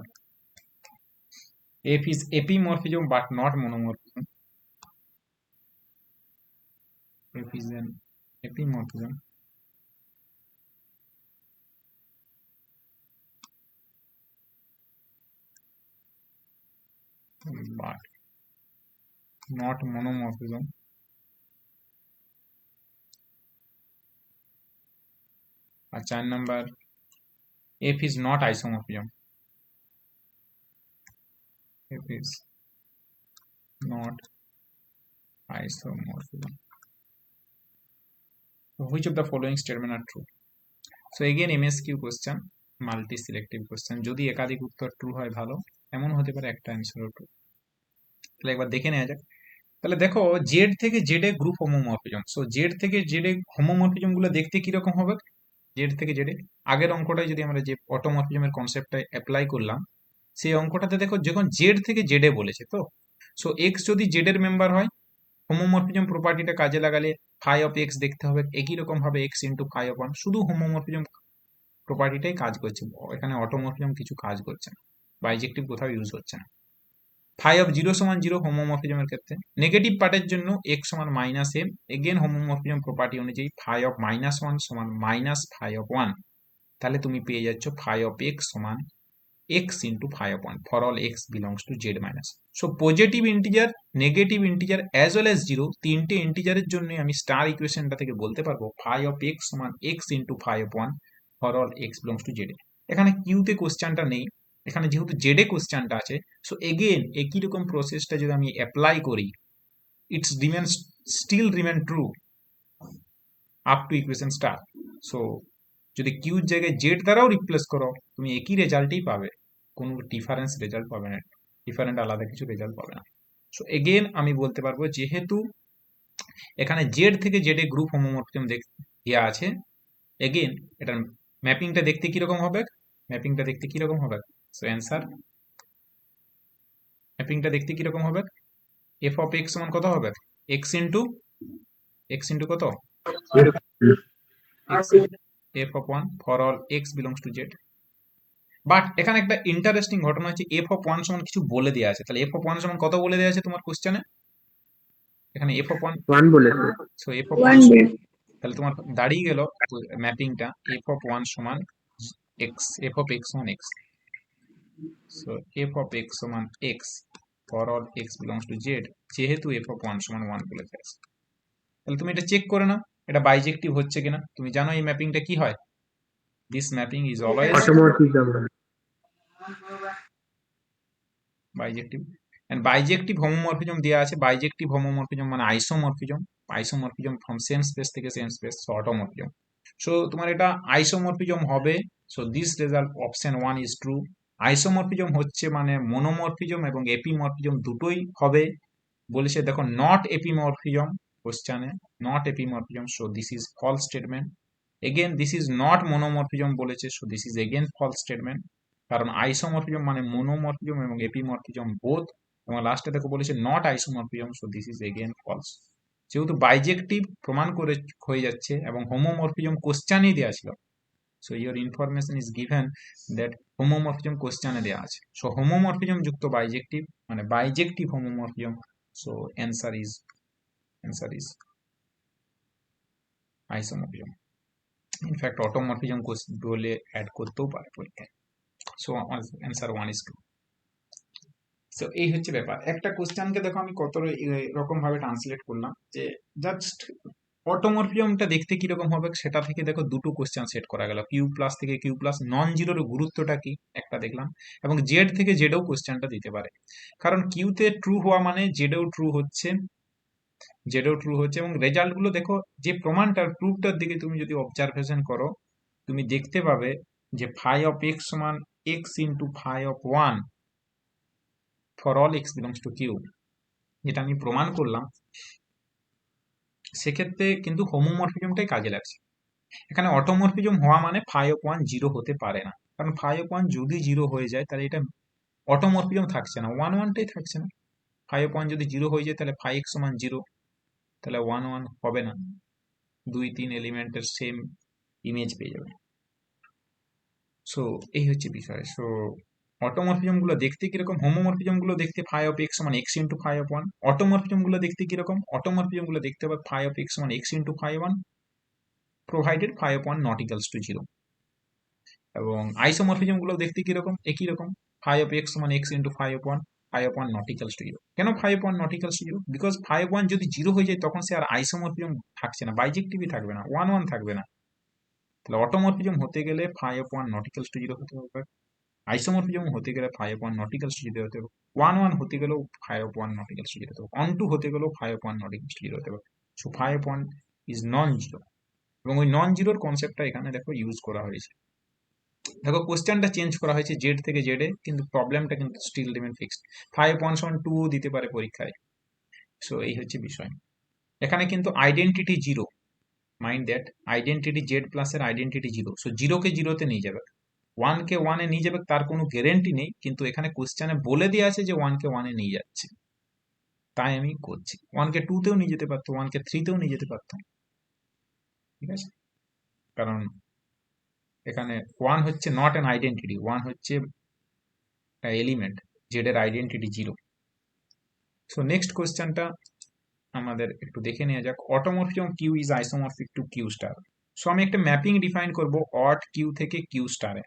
F is epimorphism but not monomorphism. F is an epimorphism but not monomorphism. আর 4 number, F is not isomorphism. F is not isomorphism. So which of the following statement are true? So again MSQ question, multi selective question. যদি একাধিক উত্তর true হয় ভালো, এমন হতে পারে একটা অ্যান্সারও ট্রু। তাহলে একবার দেখে নেওয়া যাক। তাহলে দেখো জেড থেকে জেডে গ্রুপ হোমোমরফিজম। সো জেড থেকে জেডে হোমোমরফিজম গুলো দেখতে কিরকম হবে? জেড থেকে জেডে আগের অঙ্কটাই যদি আমরা যে অটোমরফিজমের কনসেপ্টটা অ্যাপ্লাই করলাম, সেই অঙ্কটাতে দেখো যখন জেড থেকে জেডে বলেছে, তো সো এক্স যদি জেড এর মেম্বার হয়, হোমোমরফিজম প্রপার্টিটা কাজে লাগালে ফাই অফ এক্স দেখতে হবে একই রকম ভাবে x into phi of one. শুধু হোমোমরফিজম প্রপার্টিটাই কাজ করছে, এখানে অটোমরফিজম কিছু কাজ করছে না, বাইজেক্টিভ কোথাও ইউজ হচ্ছে না। ফাই অফ 0 সমান 0 হোমোমরফিজমের ক্ষেত্রে। নেগেটিভ পার্টের জন্য এক্স সমান minus m, again homomorphism property অনুযায়ী ফাই অফ মাইনাস ওয়ান সমান মাইনাস ফাই অফ ওয়ান। তাহলে তুমি পেয়ে যাচ্ছ ফাই অফ এক্স সমান x into phi of one for all x belongs to z minus. So positive integer, negative integer as well as zero, তিনটে ইন্টিজারের জন্য আমি স্টার ইকুয়েশনটা থেকে বলতে পারবো ফাই অফ এক্স সমান x into phi of one for all x belongs to z. এখানে কিউতে কোশ্চেনটা নেই, এখানে যেহেতু জেডে কোশ্চেনটা আছে, সো এগেন একই রকম প্রসেসটা যদি আমি অ্যাপ্লাই করি, it's still remain true up to equation star. So যদি কিউর জায়গায় জেড দ্বারাও রিপ্লেস করো, তুমি একই রেজাল্টই পাবে, কোনো ডিফারেন্স রেজাল্ট পাবে না, ডিফারেন্ট আলাদা কিছু রেজাল্ট পাবে না। সো এগেন আমি বলতে পারবো যেহেতু এখানে জেড থেকে জেডে গ্রুপ হোমোমরফিজম দেওয়া আছে, এগেন এটার ম্যাপিংটা দেখতে কিরকম হবে? ম্যাপিংটা দেখতে কিরকম হবে? সো অ্যান্সার, ম্যাপিংটা দেখতে কিরকম হবে? এফ অফ এক্স সমান কত হবে? এক্স ইন্টু কত? F of one for all x belongs to Z. But এখানে একটা ইন্টারেস্টিং ঘটনা হচ্ছে, এফ অফ ওয়ান সমান কিছু বলে দেওয়া আছে। তাহলে এফ অফ ওয়ান সমান কত বলে দেওয়া আছে তোমার কোশ্চেনে? এখানে এফ অফ ওয়ান বলেছে। সো এফ অফ ওয়ান, তাহলে তোমার দাঁড়িয়ে গেল ম্যাপিংটা এফ অফ ওয়ান সমান এক্স, এফ অফ এক্স সমান x. So f of x সমান x for all x belongs to Z, যেহেতু এফ অফ ওয়ান সমান ওয়ান বলে দিয়েছে। তাহলে তুমি এটা চেক করে নাও এটা বাইজেক্টিভ হচ্ছে কিনা। তুমি জানো এই ম্যাপিংটা কি হয়? This mapping is always bijective. And bijective homomorphism দেওয়া আছে, বাইজেক্টিভ হোমোমরফিজম মানে isomorphism, isomorphism from same space থেকে same space, so automorphism. So তোমার এটা আইসোমরফিজম হবে, so this result option 1 is true. Isomorphism হচ্ছে মানে মনোমরফিজম এবং এপিমরফিজম দুটোই হবে বলেছে। দেখো নট এপিমরফিজম কোশ্চেনে, not epimorphism, so this is false statement. Again this is not monomorphism বলেছে, so this is again false statement, কারণ আইসোমরফিজম মানে মনোমরফিজম এবং এপিমরফিজম বোথ। এবং লাস্টে দেখো বলেছে not isomorphism, so this is again false. যেহেতু বাইজেক্টিভ প্রমাণ করে হয়ে যাচ্ছে এবং হোমোমরফিজম কোশ্চেনই দেওয়া ছিল, so your information is given that homomorphism কোশ্চেনে দেওয়া আছে। সো হোমোমরফিজম যুক্ত বাইজেক্টিভ মানে বাইজেক্টিভ homomorphism, so answer is isomorphism. In fact automorphism বলে অ্যাড করতেও পারে পরীক্ষায়। So answer 1 is 2। সো এই হচ্ছে ব্যাপার। একটা কোশ্চেনকে দেখো আমি কত রকম ভাবে ট্রান্সলেট করলাম, যে জাস্ট অটোমরফিজমটা দেখতে কিরকম হবে সেটা থেকে দেখো দুটো কোশ্চেন সেট করা গেল, কিউ প্লাস থেকে কিউ প্লাস, নন জিরোর গুরুত্বটা কি একটা দেখলাম, এবং জেড থেকে জেডও কোশ্চেনটা দিতে পারে, কারণ কিউতে ট্রু হওয়া মানে জেডেও ট্রু হচ্ছে, এবং রেজাল্ট গুলো দেখো, যে প্রমাণটার প্রুফটার দিকে তুমি যদি অবজারভেশন করো, তুমি দেখতে পাবে যে ফাই অফ এক্স সমান x into phi of one for all x belongs to q, যেটা আমি প্রমাণ করলাম। সেক্ষেত্রে কিন্তু হোমোমরফিজমটাই কাজে লাগছে। এখানে অটোমরফিজম হওয়া মানে ফাই অফ ওয়ান জিরো হতে পারে না, কারণ ফাই অফ ওয়ান যদি জিরো হয়ে যায় তাহলে এটা অটোমরফিজম থাকছে না, ওয়ান ওয়ানটাই থাকছে না। ফাই অফ ওয়ান যদি জিরো হয়ে যায় তাহলে ফাই এক্স সমান জিরো, তাহলে ওয়ান ওয়ান হবে না, দুই তিন এলিমেন্টের সেম ইমেজ পেয়ে যাবে। সো এই হচ্ছে বিষয়। সো অটোমরফিজম গুলো দেখতে কিরকম, হোমোমরফিজম গুলো দেখতে ফাই অফ এক্স সমান x into phi of one, automorphism গুলো দেখতে কিরকম, অটোমরফিজম গুলো দেখতে পাবে ফাই অফ এক্স সমান x into phi one provided phi of one not equals to zero, এবং আইসোমরফিজম গুলো দেখতে কিরকম, একই রকম, ফাই অফ এক্স সমান x into phi of one not equals to zero. কেন phi of one not equals to zero? Because phi of one যদি zero হয়ে যায় তখন সে আর আইসোমরফিজম থাকছে না, বাইজেক্টিভই থাকবে না, ওয়ান ওয়ান থাকবে না। তাহলে অটোমরফিজম হতে গেলে phi of one not equals to zero হতে হবে, আইসোমরফিজম হতে গেলে phi of one not equals to zero হতে হবে, ওয়ান ওয়ান হতে গেলেও phi of one not equals to zero হতে হবে, অন টু হতে গেলেও phi of one not equals to zero হতে হবে। So phi of one is non zero, এবং ওই নন জিরোর কনসেপ্টটা এখানে দেখো ইউজ করা হয়েছে। দেখো কোশ্চেনটা চেঞ্জ করা হয়েছে জেড থেকে জেড এ, কিন্তু প্রবলেমটা কিন্তু still remain fixed, phi of one সমান টু দিতে পারে পরীক্ষায়। সো এই হচ্ছে বিষয়। এখানে কিন্তু identity zero, mind that identity z plus এর আইডেন্টিটি জিরো, সো জিরোকে জিরোতে নিয়ে যাবে, ওয়ানকে ওয়ানে নিয়ে যাবে, তার কোনো গ্যারেন্টি নেই, কিন্তু এখানে কোশ্চেনে বলে দেওয়া আছে যে ওয়ানকে ওয়ানে নিয়ে যাচ্ছে, তাই আমি করছি। ওয়ানকে টু তেও নিয়ে যেতে পারতো, ওয়ানকে থ্রি তেও নিয়ে যেতে পারতাম, ঠিক আছে, কারণ এখানে ওয়ান হচ্ছে নট অ্যান আইডেন্টিটি, ওয়ান হচ্ছে এলিমেন্ট, জেড এর আইডেন্টিটি জিরো। সো নেক্সট কোশ্চেনটা আমাদের একটু দেখে নেওয়া যাক, automorphism q is isomorphic to Q star. So আমি একটা ম্যাপিং ডিফাইন করব অড কিউ থেকে কিউ স্টারে,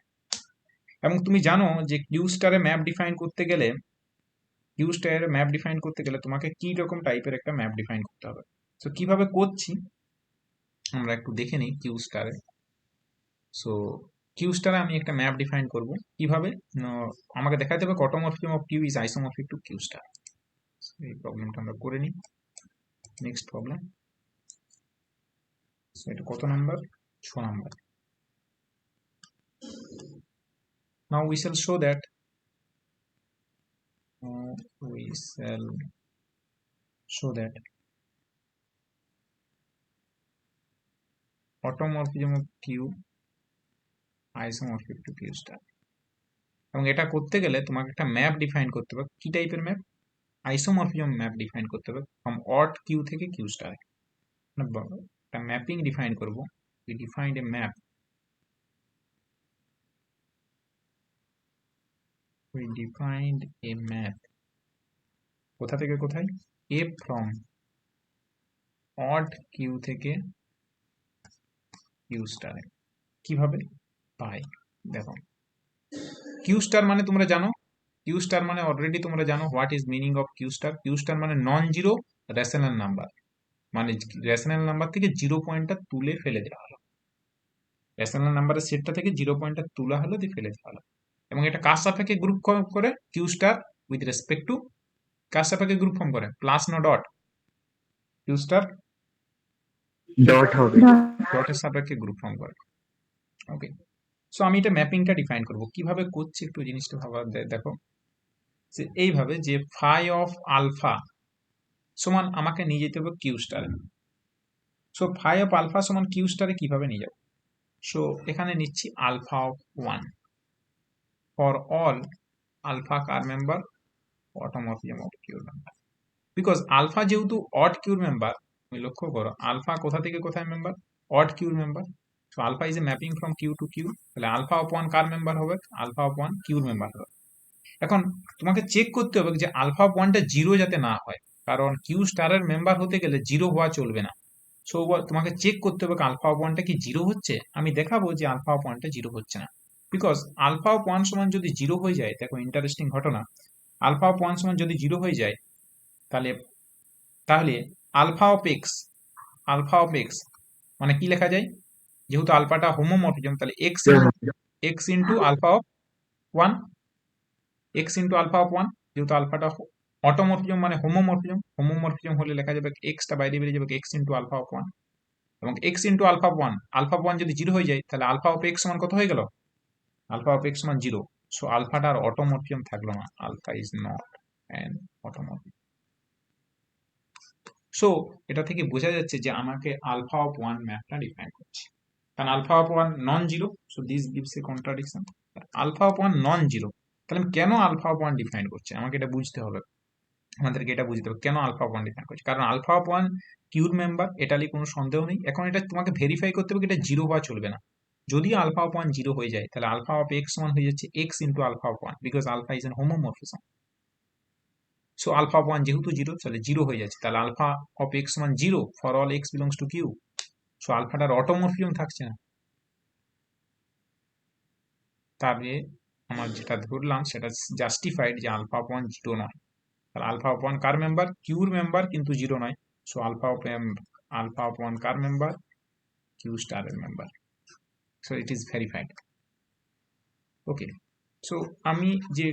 এবং তুমি জানো যে কিউ স্টারে ম্যাপ ডিফাইন করতে গেলে, তোমাকে কি রকম টাইপের একটা ম্যাপ ডিফাইন করতে হবে। সো কিভাবে করছি আমরা একটু দেখে নিই কিউ স্টারে। সো কিউ স্টারে আমি একটা ম্যাপ ডিফাইন করব, কিভাবে আমাকে দেখাতে হবে automorphism of q is isomorphic to Q star. এই প্রবলেমটা আমরা করে নিই। নেক্সট প্রবলেম, সো এটা কত number? 6 number. Now we shall show that automorphism of Q isomorphic to Q star, এবং এটা করতে গেলে তোমাকে একটা ম্যাপ ডিফাইন করতে হবে। কি টাইপের ম্যাপ? আইসোমরফিজম ম্যাপ ডিফাইন করতে হবে ফ্রম অড কিউ থেকে কিউ স্টার। একটা ম্যাপিং ডিফাইন করব, we defined a map, কোথা থেকে কোথায়? a from odd q থেকে q স্টার। কিভাবে পাই দেখো, কিউ স্টার মানে তোমরা জানো, কিউ স্টার মানে অলরেডি তোমরা জানো what is meaning of q star. Q star মানে নন জিরো রেশনাল নাম্বার, মানে রেশনাল নাম্বার থেকে জিরো পয়েন্টটা তুলে ফেলে দেওয়া হলো, রেশনাল নাম্বারের সেটটা থেকে জিরো পয়েন্টটা তোলা হলো, দিয়ে ফেলে দেওয়া হলো। এবং এটা কার সাপেক্ষে গ্রুপ করে? Q star with respect to কার সাপেক্ষে গ্রুপ ফর্ম করে? প্লাস না ডট? কিউ স্টার ডট হবে। ডটের সাপেক্ষে গ্রুপ ফর্ম করে। ওকে, সো আমি এটা ম্যাপিংটা ডিফাইন করব, কিভাবে করছি একটু জিনিসটা ভাবা। দেখো যে এইভাবে, যে ফাই অফ আলফা সমান আমাকে নিয়ে যেতে হবে কিউ স্টারে। সো ফাই অফ আলফা সমান কিউ স্টারে কিভাবে নিয়ে যাব? সো এখানে নিচ্ছি alpha of 1 for all alpha কার মেম্বার? অটোমরফিজম অফ কিউর মেম্বার। বিকজ আলফা যেহেতু অড কিউর মেম্বার, তুমি লক্ষ্য করো আলফা কোথা থেকে কোথায় মেম্বার? অড কিউর member. So alpha is a mapping from Q to Q, তাহলে আলফা অফ 1 কার মেম্বার হবে? আলফা অফ 1 কিউর মেম্বার হবে। এখন তোমাকে চেক করতে হবে যে আলফা অফ 1টা জিরো যাতে না হয়, কারণ কিউ স্টারের মেম্বার হতে গেলে জিরো হওয়া চলবে না। সো তোমাকে চেক করতে হবে আলফা অফ 1টা কি জিরো হচ্ছে। আমি দেখাবো যে আলফা অফ 1টা জিরো হচ্ছে না, বিকজ আলফা অফ 1 সমান যদি জিরো হয়ে যায়, দেখো ইন্টারেস্টিং ঘটনা, আলফা অফ 1 সমান যদি জিরো হয়ে যায় তাহলে alpha of x alpha of x মানে কি লেখা যায়, যেহেতু আলফাটা হোমোমরফিজম তাহলে x into alpha of one, x into alpha of one, যেহেতু আলফাটা অটোমরফিজম মানে হোমোমরফিজম, হোমোমরফিজম হলে লেখা যাবে এক্সটা বাইরে বেরিয়ে যাবে x into alpha of one, এবং x into alpha of one, alpha of one যদি জিরো হয়ে যায় তাহলে আলফা অফ এক্স সমান কত হয়ে গেল, আলফা অফ এক্স সমান জিরো। সো আলফাটা আর অটোমরফিজম থাকলো না, alpha is not an automorphism. So এটা থেকে বোঝা যাচ্ছে যে আমাকে আলফা অফ ওয়ান ম্যাপটা ডিফাইন করছে, কারণ alpha of one non zero, so this gives a contradiction. Alpha of one non zero, তাহলে আমি কেন আলফা অফ ওয়ান ডিফাইন করছে, আমাকে এটা বুঝতে হবে, আমাদেরকে এটা বুঝতে হবে কেন আলফা অফ ওয়ান ডিফাইন করছে। কারণ আলফা অফ ওয়ান কিউর মেম্বার, এটা নিয়ে কোনো সন্দেহ নেই। এখন এটা তোমাকে ভেরিফাই করতে হবে, এটা জিরো হওয়া চলবে না। যদি আলফা অফ ওয়ান জিরো হয়ে যায় তাহলে আলফা অফ এক্স সমান হয়ে যাচ্ছে x into alpha of one, because alpha is an homomorphism. So alpha of one যেহেতু জিরো তাহলে জিরো হয়ে যাচ্ছে, তাহলে আলফা অফ এক্স সমান zero for all x belongs to Q. So আলফাটার অটোমরফিজম থাকছে না। তবে আমার যেটা ধরলাম সেটা জাস্টিফাইড যে আলফা অফ ওয়ান জিরো নয়, তাহলে আলফা অফ ওয়ান কার মেম্বার, কিউর মেম্বার কিন্তু জিরো নয়। সো আলফা অফ ওয়ান কার মেম্বার, কিউ স্টারের member. So it is verified. Okay, so আমি যে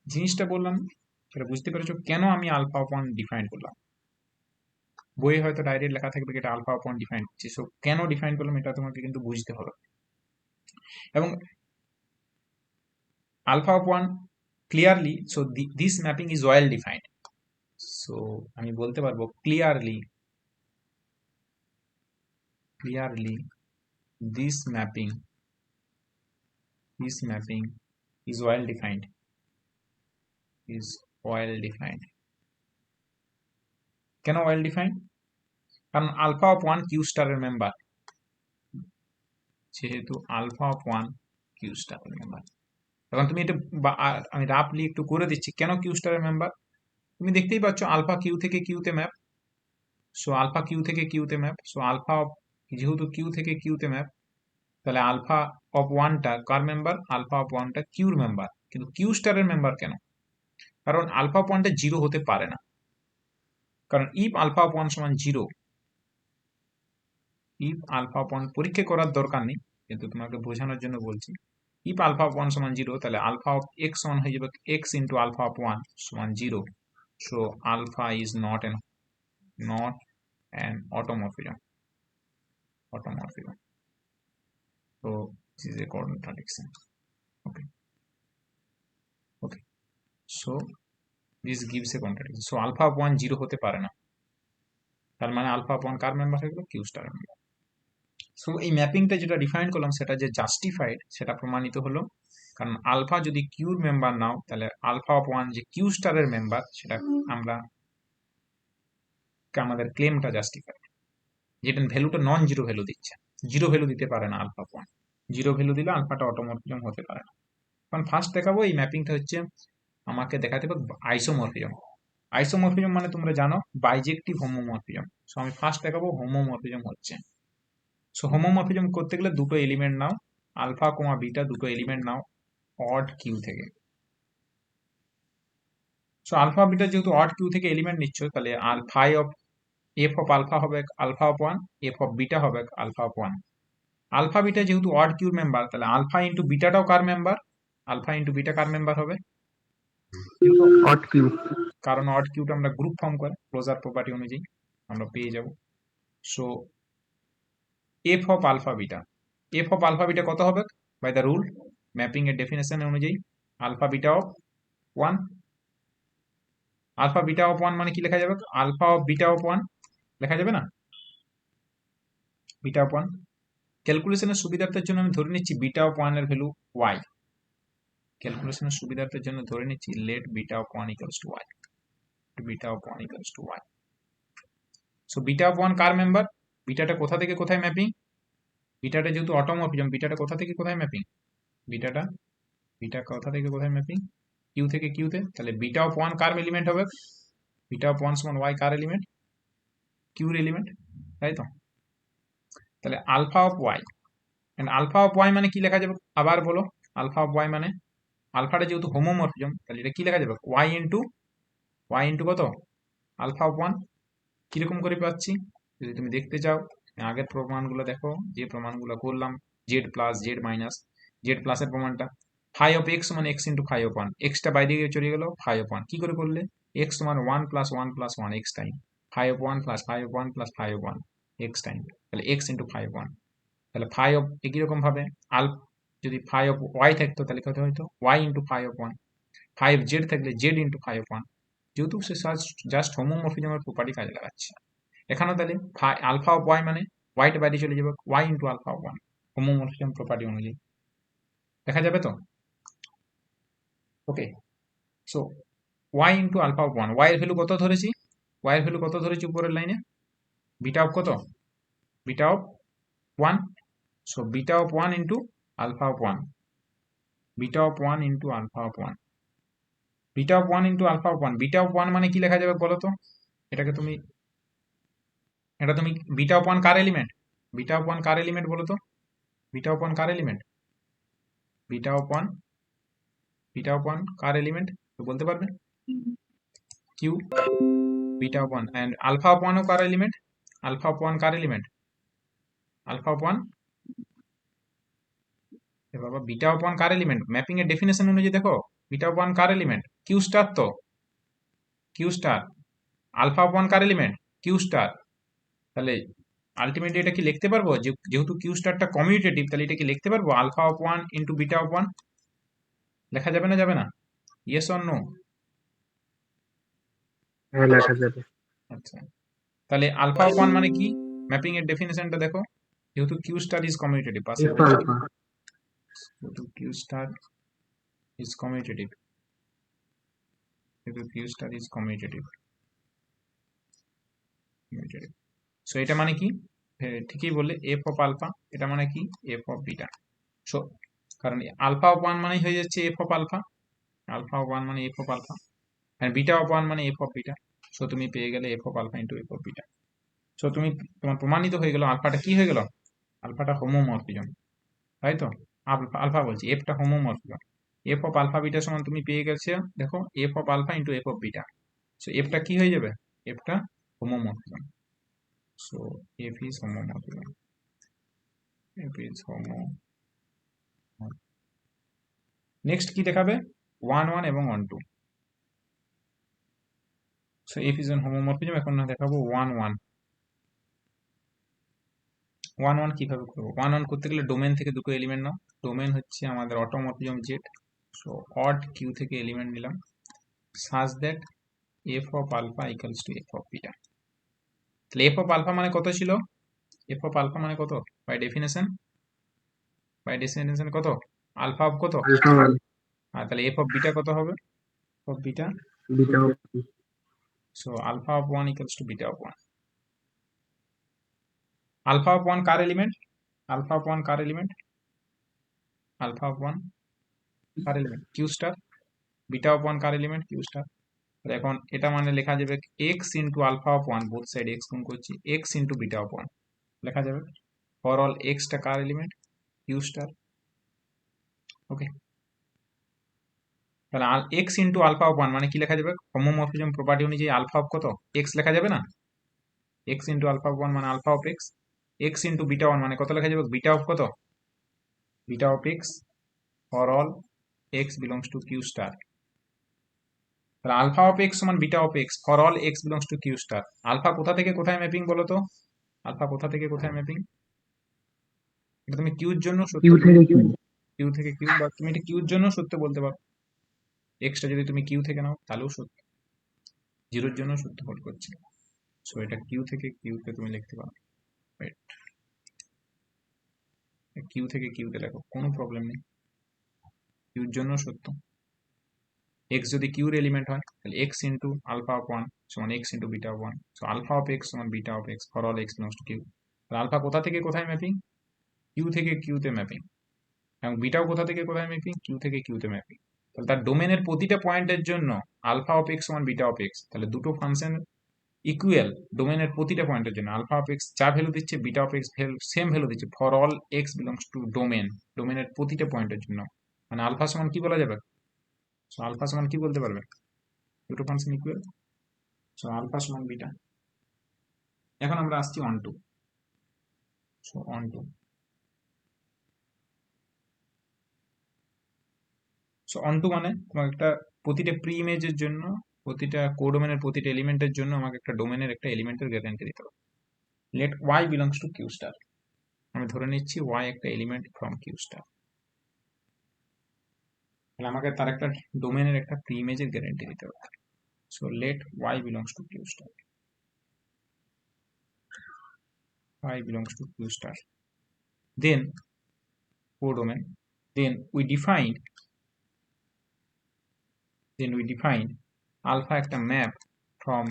জিনিসটা বললাম সেটা বুঝতে পেরেছো কেন আমি আলফা অফ ওয়ান ডিফাইন করলাম। বইয়ে হয়তো ডাইরেক্ট লেখা থাকবে এটা আলফা অফ ওয়ান ডিফাইন করছি, সো কেন ডিফাইন করলাম এটা তোমাকে কিন্তু বুঝতে হবে। এবং alpha of one clearly, so this mapping is well defined. So আমি বলতে পারবো clearly this mapping is well defined, কেন ওয়েল ডিফাইন্ড, কারণ আলফা অফ ওয়ান কিউ স্টারের মেম্বার, যেহেতু আলফা অফ ওয়ান কিউ স্টারের মেম্বার। এখন তুমি এটা আমি রাফলি একটু করে দিচ্ছি কেন কিউ স্টারের মেম্বার। তুমি দেখতেই পাচ্ছ আলফা কিউ থেকে কিউতে ম্যাপ, সো আলফা কিউ থেকে কিউতে ম্যাপ, সো আলফা যেহেতু কিউ থেকে কিউতে ম্যাপ তাহলে আলফা অফ ওয়ানটা কার মেম্বার, আলফা অফ ওয়ানটা কিউর মেম্বার। কিন্তু কিউ স্টারের মেম্বার কেন, কারণ আলফা অফ ওয়ানটা জিরো হতে পারে না, কারণ ইফ আলফা অফ ওয়ান সমান zero, if alpha of one পরীক্ষা করার দরকার নেই কিন্তু তোমাকে বোঝানোর জন্য বলছি, ইফ আলফা অফ ওয়ান সমান জিরো তাহলে আলফা অফ এক্স সমান হয়ে যাবে x into alpha of one সমান zero. So alpha is not an automorphism. So this is a contradiction. Okay, so this gives a contradiction. So alpha of 1 0 হতে পারে না, তার মানে আলফা অফ 1 কার মেম্বার হয়ে গেল, কিউ স্টার মেম্বার। সো এই ম্যাপিংটা যেটা ডিফাইন করলাম সেটা যে জাস্টিফাইড সেটা প্রমাণিত হলো, কারণ আলফা যদি কিউর মেম্বার নাও তাহলে আলফা অফ 1 যে কিউ স্টারের মেম্বার সেটা আমাদের ক্লেমটা জাস্টিফাইড, যেটা ভ্যালুটা নন জিরো ভ্যালু দিচ্ছে, জিরো ভ্যালু দিতে পারে না আলফা অফ 1, জিরো ভ্যালু দিলে আলফাটা অটোমরফিজম হতে পারে না। কারণ ফার্স্ট দেখাবো এই ম্যাপিংটা হচ্ছে আমাকে দেখাতে হবে আইসোমরফিজম। আইসোমরফিজম মানে তোমরা জানো বাইজেক্টিভ হোমোমরফিজম। সো আমি ফার্স্ট দেখাবো হোমোমরফিজম হচ্ছে। সো হোমোমরফিজম করতে গেলে দুটো এলিমেন্ট নাও, আলফা কোমা বিটা দুটো এলিমেন্ট নাও অড কিউ থেকে। সো আলফা বিটা যেহেতু অড কিউ থেকে এলিমেন্ট নিচ্ছ তাহলে alpha of f of alpha হবে alpha of 1, f of beta হবে আলফা অফ 1। আলফা বিটা যেহেতু অড কিউর মেম্বার তাহলে আলফা ইন্টু বিটাটাও কার মেম্বার, আলফা ইন্টু বিটা কার মেম্বার হবে, অড কিউ, কারণ অড কিউটা আমরা গ্রুপ ফর্ম করে ক্লোজার প্রপার্টি অনুযায়ী আমরা পেয়ে যাব। So f of alpha beta কত হবে, বাই দ্য রুল ম্যাপিং এর ডেফিনেশন অনুযায়ী alpha beta of 1, alpha beta of 1 মানে কি লেখা যাবে, আলফা অফ বিটা অফ 1 লেখা যাবে না, বিটা অফ 1। ক্যালকুলেশনের সুবিধার্থের জন্য আমি ধরে নিচ্ছি বিটা অফ 1 এর ভ্যালু y, ক্যালকুলেশনের সুবিধার্থের জন্য ধরে নিচ্ছি let beta of 1 equals to y, beta of 1 equals to y। So beta of 1 কার মেম্বার, বিটাটা কোথা থেকে কোথায় ম্যাপিং, বিটাটা যেহেতু অটোমরফিজম বিটাটা কোথা থেকে কোথায় ম্যাপিং, বিটা কোথা থেকে কোথায় ম্যাপিং, কিউ থেকে কিউতে, তাহলে বিটা অফ 1 কার এলিমেন্ট হবে, বিটা অফ 1 সমান y কার এলিমেন্ট, কিউর এলিমেন্ট, তাই তো। তাহলে alpha of y, and alpha of y মানে কি লেখা যাবে, আবার বলো, আলফা অফ y মানে আলফাটা যেহেতু হোমোমরফিজম তাহলে এটা কি লেখা যাবে, y ইন্টু কত, আলফা অফ 1। কিরকম করে পাচ্ছি, যদি তুমি দেখতে চাও আগের প্রমাণগুলো দেখো, যে প্রমাণগুলো করলাম, z plus z minus, z প্লাসের প্রমাণটা ফাই অফ এক্স সমান x into phi of one, এক্সটা বাইরে গিয়ে চলে গেল, ফাই অফ ওয়ান কি করে করলে, এক্স সমান one plus one plus one x time phi of one plus phi of one plus phi of one x time, তাহলে x into phi of one. তাহলে ফাই অফ একই রকম ভাবে যদি ফাই অফ ওয়াই থাকতো তাহলে কত হয়তো y into phi of one, phi of Z থাকলে Z into phi of one. যেহেতু সে জাস্ট হোমোমরফিজমের প্রপার্টি কাজে লাগাচ্ছে এখানেও, তাহলে আলফা অফ ওয়াই মানে ওয়াইটা বাইরে চলে যাবে, y into alpha of one homomorphism property অনুযায়ী দেখা যাবে তো। Okay, so y into alpha of one, y এর ভ্যালু কত ধরেছি, ওয়াই এর ভ্যালু কত ধরেছি উপরের লাইনে, বিটা অফ কত, beta of one. So beta of one into alpha of one, beta of one into alpha of one, beta of one into alpha of one. Beta of one মানে কি লেখা যাবে বলো তো, এটাকে তুমি, এটা তুমি বিটা অফ ওয়ান কার এলিমেন্ট, বিটা অফ ওয়ান কার এলিমেন্ট বলো তো, বিটা অফ ওয়ান কার element, beta of one, beta of one কার এলিমেন্ট বলতে পারবে, Q, beta of one. And alpha of ওয়ানও কার এলিমেন্ট, আলফা অফ ওয়ান কার এলিমেন্ট, আলফা অফ ওয়ান, বাবা বিটা অফ ওয়ান কার এলিমেন্ট, ম্যাপিং এর ডেফিনেশন অনুযায়ী দেখো বিটা অফ ওয়ান কার এলিমেন্ট, কিউ স্টার, তো Q star. Alpha of one কার এলিমেন্ট, কিউ স্টার। তাহলে আলটিমেটলি এটা কি লিখতে পারবো, যেহেতু কিউ স্টারটা কমিউটেটিভ, তাহলে এটা কি লিখতে পারবো alpha of one into beta of one, লেখা যাবে না যাবে না, ইয়েস অর নো? হ্যাঁ লেখা যাবে। আচ্ছা, তাহলে আলফা অফ ওয়ান মানে কি, ম্যাপিং এর ডেফিনেশনটা দেখো, যেহেতু কিউ স্টার ইজ কমিউটেটিভ, পাশে এফ আলফা যেহেতু কিউ স্টার ইজ কমিউটেটিভ, যেহেতু q star is commutative, so এটা মানে কি, ঠিকই বললে এফ অফ আলফা, এটা মানে কি এফ অফ বিটা। সো কারণ আলফা অফ ওয়ান মানে হয়ে যাচ্ছে f of alpha, alpha of one মানে এফ অফ আলফা, আর বিটা অফ ওয়ান মানে এফ অফ বিটা। সো তুমি পেয়ে গেলে f of alpha into f of beta. So তুমি, তোমার প্রমাণিত হয়ে গেল আলফাটা কি হয়ে গেল, আলফাটা হোমোমরফিজম, তাই তো, আলফা আলফা বলছি এফটা homomorphism, f of alpha beta সমান তুমি পেয়ে গেছে দেখো f of alpha into f of beta. So এফটা কি হয়ে যাবে, এফটা homomorphism. So f is homomorphism, f is homo. Next কি দেখাবে, ওয়ান ওয়ান এবং onto. So f is an homomorphism, এখন না দেখাবো ওয়ান ওয়ান। ওয়ান ওয়ান কিভাবে করবো, ওয়ান ওয়ান করতে গেলে ডোমেন থেকে দুটো এলিমেন্ট নাও, ডোমেন হচ্ছে আমাদের automorphism z, so aut Q থেকে এলিমেন্ট নিলাম, such that f of alpha equals to f of beta. তাহলে এফ অফ আলফা মানে কত ছিল, এফ অফ আলফা মানে কত, বাই ডেফিনেশন, বাই ডেফিনেশন কত, আলফা অফ কত, আলফা ওয়ান আর তাহলে এফ অফ বিটা কত হবে, of beta, beta of so alpha of one equals to beta of one. Alpha of one কার এলিমেন্ট, আলফা অফ ওয়ান কার element, alpha of one কার element, Q star, beta of one কার element, Q star. এখন এটা মানে লেখা যাবে x into alpha of one, both side x গুণ করছি, x into beta of one লেখা যাবে, ফর অল এক্সটা কার এলিমেন্ট, কিউ স্টার। ওকে, তাহলে x into alpha of one মানে কি লেখা যাবে, হোমোমরফিজম প্রপার্টি অনুযায়ী আলফা অফ কত, এক্স লেখা যাবে না, x into alpha of one মানে alpha of x, x into beta one মানে কত লেখা যাবে, বিটা অফ কত, beta of x, for all x belongs to Q star. তাহলে আলফা অফ এক্স সমান beta of x for all x belongs to Q star. Alpha কোথা থেকে কোথায় ম্যাপিং বলো তো, আলফা কোথা থেকে কোথায় ম্যাপিং, এটা তুমি কিউর জন্য সত্য, কিউ থেকে কিউ কিউ থেকে কিউ, বা তুমি এটা কিউর জন্য সত্য বলতে পারো, এক্সটা যদি তুমি কিউ থেকে নাও তাহলেও সত্য, জিরোর জন্য সত্য হোল্ড করছে। সো এটা কিউ থেকে কিউতে তুমি লিখতে পারো, কিউ থেকে কিউতে লেখো, কোনো প্রবলেম নেই, কিউর জন্য সত্য। এক্স যদি কিউর এলিমেন্ট হয় তাহলে x into alpha of one সমান x into beta of one, so alpha of x সমান beta of x for all x belongs to Q. Alpha কোথা থেকে কোথায় ম্যাপিং, কিউ থেকে কিউতে ম্যাপিং, এবং বিটাও কোথা থেকে কোথায় ম্যাপিং, কিউ থেকে কিউতে ম্যাপিং। তাহলে তার ডোমেনের প্রতিটা পয়েন্টের জন্য আলফা অফ এক্স সমান বিটা অফ এক্স, তাহলে দুটো ফাংশন ইকুয়াল ডোমেনের প্রতিটা পয়েন্টের জন্য, আলফা অফ এক্স যা ভ্যালু দিচ্ছে beta of x same value দিচ্ছে for all x belongs to domain, ডোমেনের প্রতিটা পয়েন্টের জন্য। মানে আলফা সমান কি বলা যাবে, সো আলফা সমান কি বলতে পারবে, দুটো ফাংশন ইকুয়াল, সো আলফা সমান বিটা। এখন আমরা আসছি onto. So onto, so onto মানে তোমাকে একটা প্রতিটা প্রি ইমেজের জন্য, প্রতিটা কোডোমেনের প্রতিটা এলিমেন্টের জন্য আমাকে একটা ডোমেনের একটা এলিমেন্টের গ্যারান্টি দিতে হবে। Let y belongs to Q star, আমি ধরে নিচ্ছি ওয়াই একটা এলিমেন্ট ফ্রম কিউ স্টার, তাহলে আমাকে তার একটা ডোমেনের একটা প্রি ইমেজের গ্যারান্টি দিতে হবে। So let y belongs to Q star, y belongs to Q star, then codomain, then we define, alpha একটা ম্যাপ ফ্রম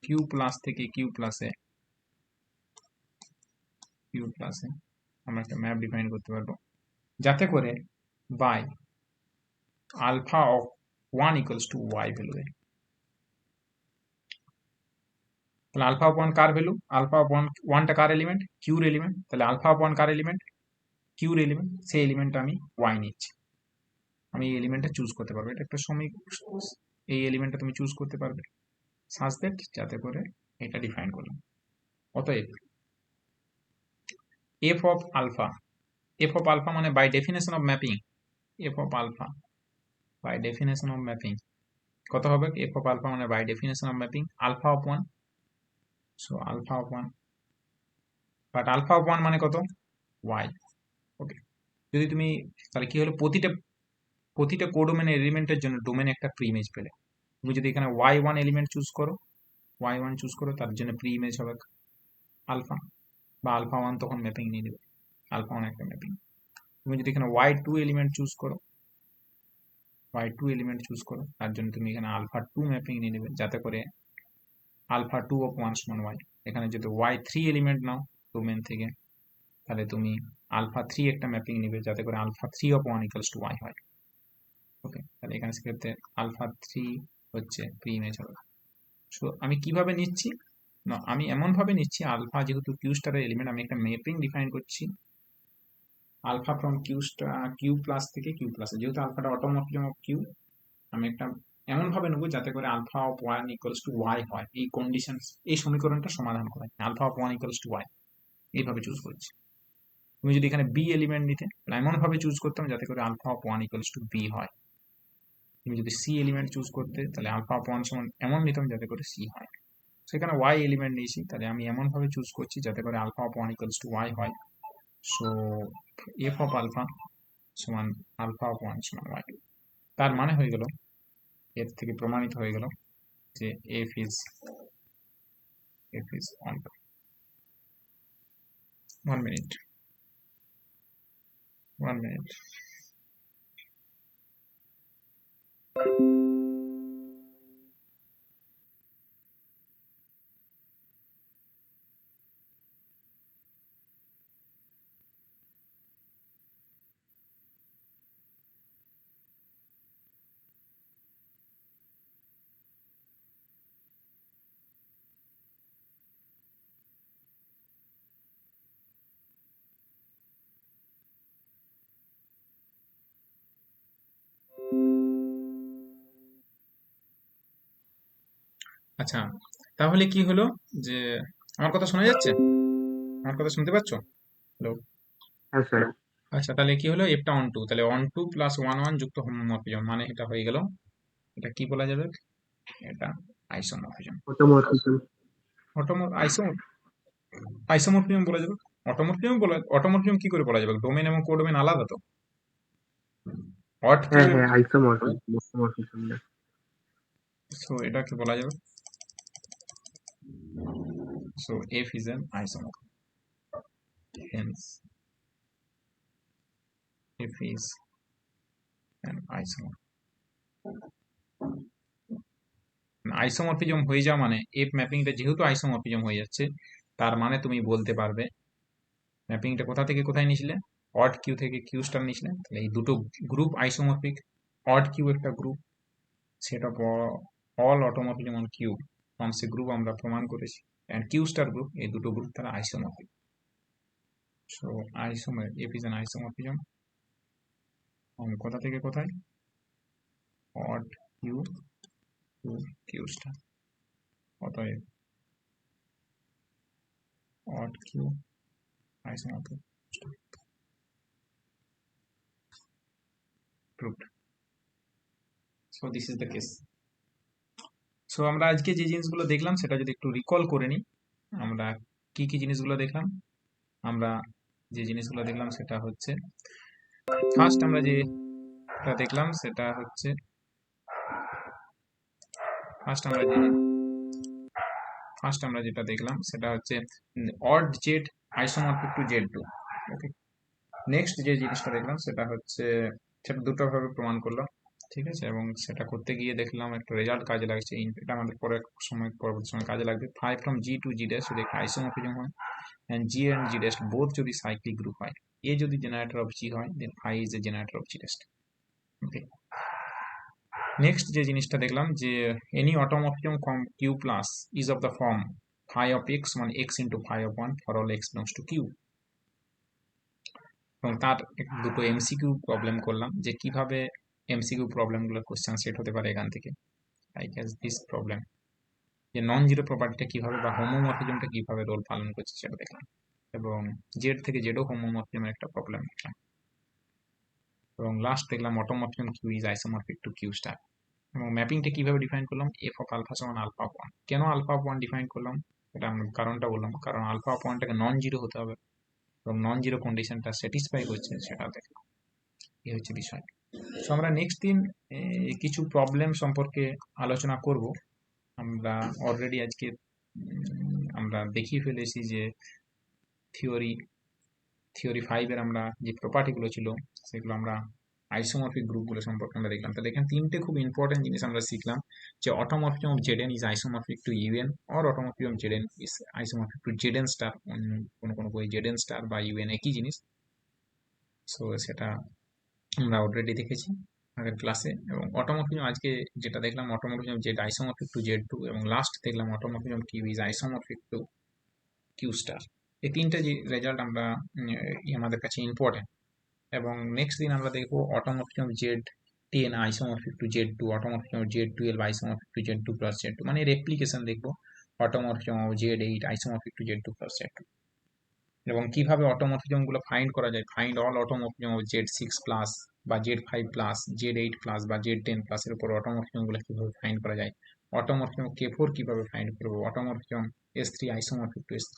কিউ প্লাস থেকে কিউ প্লাসে, আমরা একটা ম্যাপ ডিফাইন করতে পারবো যাতে করে by alpha of 1 equals to y value দেয়। তাহলে আলফা অফ 1 কার ভ্যালু? আলফা অফ 1টা কার এলিমেন্ট? কিউর এলিমেন্ট। তাহলে আলফা অফ 1 কার এলিমেন্ট? কিউর এলিমেন্ট। সেই এলিমেন্টটা আমি ওয়াই নিচ্ছি, আমি এই এলিমেন্টটা চুজ করতে পারবো। এটা একটা এই এলিমেন্টটা তুমি চুজ করতে পারবে সাজ দ্যাট, যাতে করে এটা ডিফাইন করলাম। অতএব f of alpha, f of alpha মানে by definition of mapping, f of alpha by definition of mapping কত হবে? এফ অফ আলফা মানে by definition of mapping alpha of 1, so alpha of 1, but alpha of 1 মানে কত? Y. ওকে, যদি তুমি, তাহলে কি হলো, প্রতিটা কোডোমেনের এলিমেন্টের জন্য ডোমেনে একটা প্রি ইমেজ পেলে। তুমি যদি এখানে y1 এলিমেন্ট চুজ করো, y1 চুজ করো, তার জন্য প্রি ইমেজ হবে আলফা, বা আলফা 1 তখন ম্যাপিং নিয়ে নেবে, আলফা 1 একটা ম্যাপিং। তুমি যদি এখানে y2 এলিমেন্ট চুজ করো, y2 এলিমেন্ট চুজ করো, তার জন্য তুমি এখানে আলফা 2 ম্যাপিং নিয়ে নেবে, যাতে করে আলফা 2 অফ 1 সমান y। এখানে যদি y3 এলিমেন্ট নাও ডোমেন থেকে, তাহলে তুমি আলফা 3 একটা ম্যাপিং নিবে, যাতে করে alpha 3 of 1 equals to y হয়। ওকে, তাহলে এখানে সেক্ষেত্রে আলফা 3 হচ্ছে প্রি ইমেজ হবে। সো আমি কিভাবে নিচ্ছি না, আমি এমন ভাবে নিচ্ছি, আলফা যেহেতু কিউ স্টারের এলিমেন্ট, আমি একটা ম্যাপিং ডিফাইন করছি আলফা ফ্রম কিউ প্লাস থেকে কিউ প্লাস, যেহেতু আলফাটা অটোমর্ফিজম অফ কিউ, আমি একটা এমন ভাবে নেবো যাতে করে alpha of 1 equals to y হয়। এই কন্ডিশন, এই সমীকরণটা সমাধান করে alpha of 1 equals to y, এইভাবে চুজ করছি। তুমি যদি এখানে বি এলিমেন্ট নিতে, তাহলে এমন ভাবে চুজ করতাম যাতে করে alpha of 1 equals to b হয়। তুমি যদি সি এলিমেন্ট চুজ করতে, তাহলে আলফা অফ 1 সমান এমন নিতাম যাতে করে সি হয়। সেখানে ওয়াই এলিমেন্ট নিয়েছি, তাহলে আমি এমন ভাবে চুজ করছি যাতে করে alpha of 1 equals to y হয়। সো এফ অফ আলফা সমান আলফা অফ 1 সমান ওয়াই। তার মানে হয়ে গেল, এর থেকে প্রমাণিত হয়ে গেল যে f is onto. 1 minute. আচ্ছা, তাহলে কি হলো যে আমার কথা শোনা যাচ্ছে? আমার কথা শুনতে পাচ্ছ? হ্যালো? হ্যাঁ স্যার। আচ্ছা, তাহলে কি হলো, এফটা অন টু, তাহলে অন টু প্লাস 1 1 যুক্ত হোমোমরফিজম, মানে এটা হয়ে গেল, এটা কি বলা যাবে? এটা আইসোমরফিজম। অটোমরফিজম। আইসোমরফিজম বলা যাবে। অটোমরফিজম কি করে বলা যাবে? ডোমেন এবং কোডোমেন আলাদা তো। অড কিউ, হ্যাঁ হ্যাঁ, আইসোমরফিজম, অটোমরফিজম না। সো এটাকে বলা যাবে, so f is an isomorphism, hence f is an isomorphism. Isomorphism হয়ে যাওয়া মানে, এফ ম্যাপিংটা যেহেতু আইসোমরফিজম হয়ে যাচ্ছে, তার মানে তুমি বলতে পারবে ম্যাপিংটা কোথা থেকে কোথায় নিয়েছিলে? অড কিউ থেকে কিউ স্টার নিয়েছিলে। তাহলে এই দুটো গ্রুপ আইসোমরফিক, অড কিউ একটা group, set of all automorphism on q forms a group, আমরা প্রমাণ করেছি। এন্ড কিউ স্টার গ্রুপ, এই দুটো গ্রুপ তারা isomorphic. So f is an isomorphism কোথা থেকে কোথায়? Aut q to Q star. অতএব odd q isomorphic proved. So this is the case. So আমরা আজকে যে জিনিসগুলো দেখলাম সেটা যদি একটু রিকল করে নিই, আমরা কি কি জিনিসগুলো দেখলাম। আমরা যে জিনিসগুলো দেখলাম সেটা হচ্ছে ফার্স্ট আমরা যেটা দেখলাম সেটা হচ্ছে ফার্স্ট আমরা যেটা দেখলাম সেটা হচ্ছে odd Z isomorphic to Z two. Okay, next যে জিনিসটা দেখলাম সেটা হচ্ছে সেটা দুটো ভাবে প্রমাণ করলাম, ঠিক আছে, এবং সেটা করতে গিয়ে দেখলাম একটা রেজাল্ট কাজে লাগছে। এটা আমাদের পরবর্তী সময় কাজে লাগবে। Phi from G to G dash যদি একটা আইসোমরফিজম হয়, and G and G dash both যদি cyclic group হয়, A যদি generator of G হয়, then I is a generator of G dash. Okay. Next যে জিনিসটা দেখলাম যে any automorphism Q plus is of the form phi of x মানে x into phi of 1 for all x belongs to Q. এবং তার দুটো MCQ problem করলাম যে কিভাবে MCQ প্রবলেমগুলোর কোশ্চেন সেট হতে পারে এখান থেকে। I guess this problem যে নন জিরো প্রপার্টিটা কিভাবে বা হোমোমরফিজমটা কিভাবে রোল পালন করছে সেটা দেখলাম, এবং জেড থেকে জেডও হোমোমরফিজমের একটা প্রবলেম দেখলাম, এবং লাস্ট দেখলাম automorphism q is isomorphic to Q star. এবং ম্যাপিংটা কিভাবে ডিফাইন করলাম, এফ অফ আলফা সমান আলফা অফ ওয়ান। কেন আলফা অফ ওয়ান ডিফাইন করলাম এটা আমি কারণটা বললাম, কারণ আলফা অফ ওয়ানটাকে নন জিরো হতে হবে এবং নন জিরো কন্ডিশনটা স্যাটিসফাই করছে সেটা দেখলাম। এই হচ্ছে বিষয়। সো আমরা নেক্সট দিন কিছু প্রবলেম সম্পর্কে আলোচনা করব। আমরা অলরেডি আজকে আমরা দেখিয়ে ফেলেছি যে থিওরি 5 এর আমরা যে প্রপার্টিগুলো ছিল সেগুলো আমরা আইসোমরফিক গ্রুপগুলো সম্পর্কে আমরা দেখলাম। তাহলে এখানে তিনটে খুব ইম্পর্টেন্ট জিনিস আমরা শিখলাম যে automorphism of z n is isomorphic to u n or automorphism of z n is isomorphic to z n star. কোনো কোনো বই জেডএন স্টার বা ইউএন একই জিনিস। সো সেটা আমরা অলরেডি দেখেছি আগের ক্লাসে। এবং অটোমরফিজম আজকে যেটা দেখলাম automorphism z isomorphic to Z two, এবং লাস্ট দেখলাম automorphism q is isomorphic to Q star. এই তিনটা যে রেজাল্ট আমরা আমাদের কাছে ইম্পর্টেন্ট। এবং নেক্সট দিন আমরা দেখবো automorphism z 10 isomorphic to Z two, automorphism z 12 isomorphic to Z two plus z two, মানে এর অ্যাপ্লিকেশন দেখবো automorphism z 8 isomorphic to Z two plus z two, এবং কিভাবে অটোমরফিজম গুলো ফাইন্ড করা যায়, find all automorphism z 6 plus বা z 5 plus z 8 plus বা জেড 10 প্লাস এর উপর অটোমরফিজম গুলো কিভাবে ফাইন্ড করা যায়, অটোমরফিজম K4 কিভাবে ফাইন্ড করবো, automorphism S3 isomorphic two S3,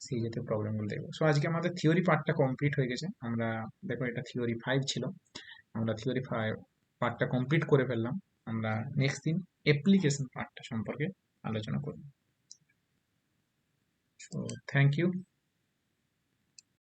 সেই জাতীয় প্রবলেমগুলো দেখবো। সো আজকে আমাদের থিওরি পার্টটা কমপ্লিট হয়ে গেছে। আমরা দেখো এটা থিওরি 5 ছিল, আমরা থিওরি 5 পার্টটা কমপ্লিট করে ফেললাম। আমরা নেক্সট দিন অ্যাপ্লিকেশন পার্টটা সম্পর্কে আলোচনা করব। So thank you.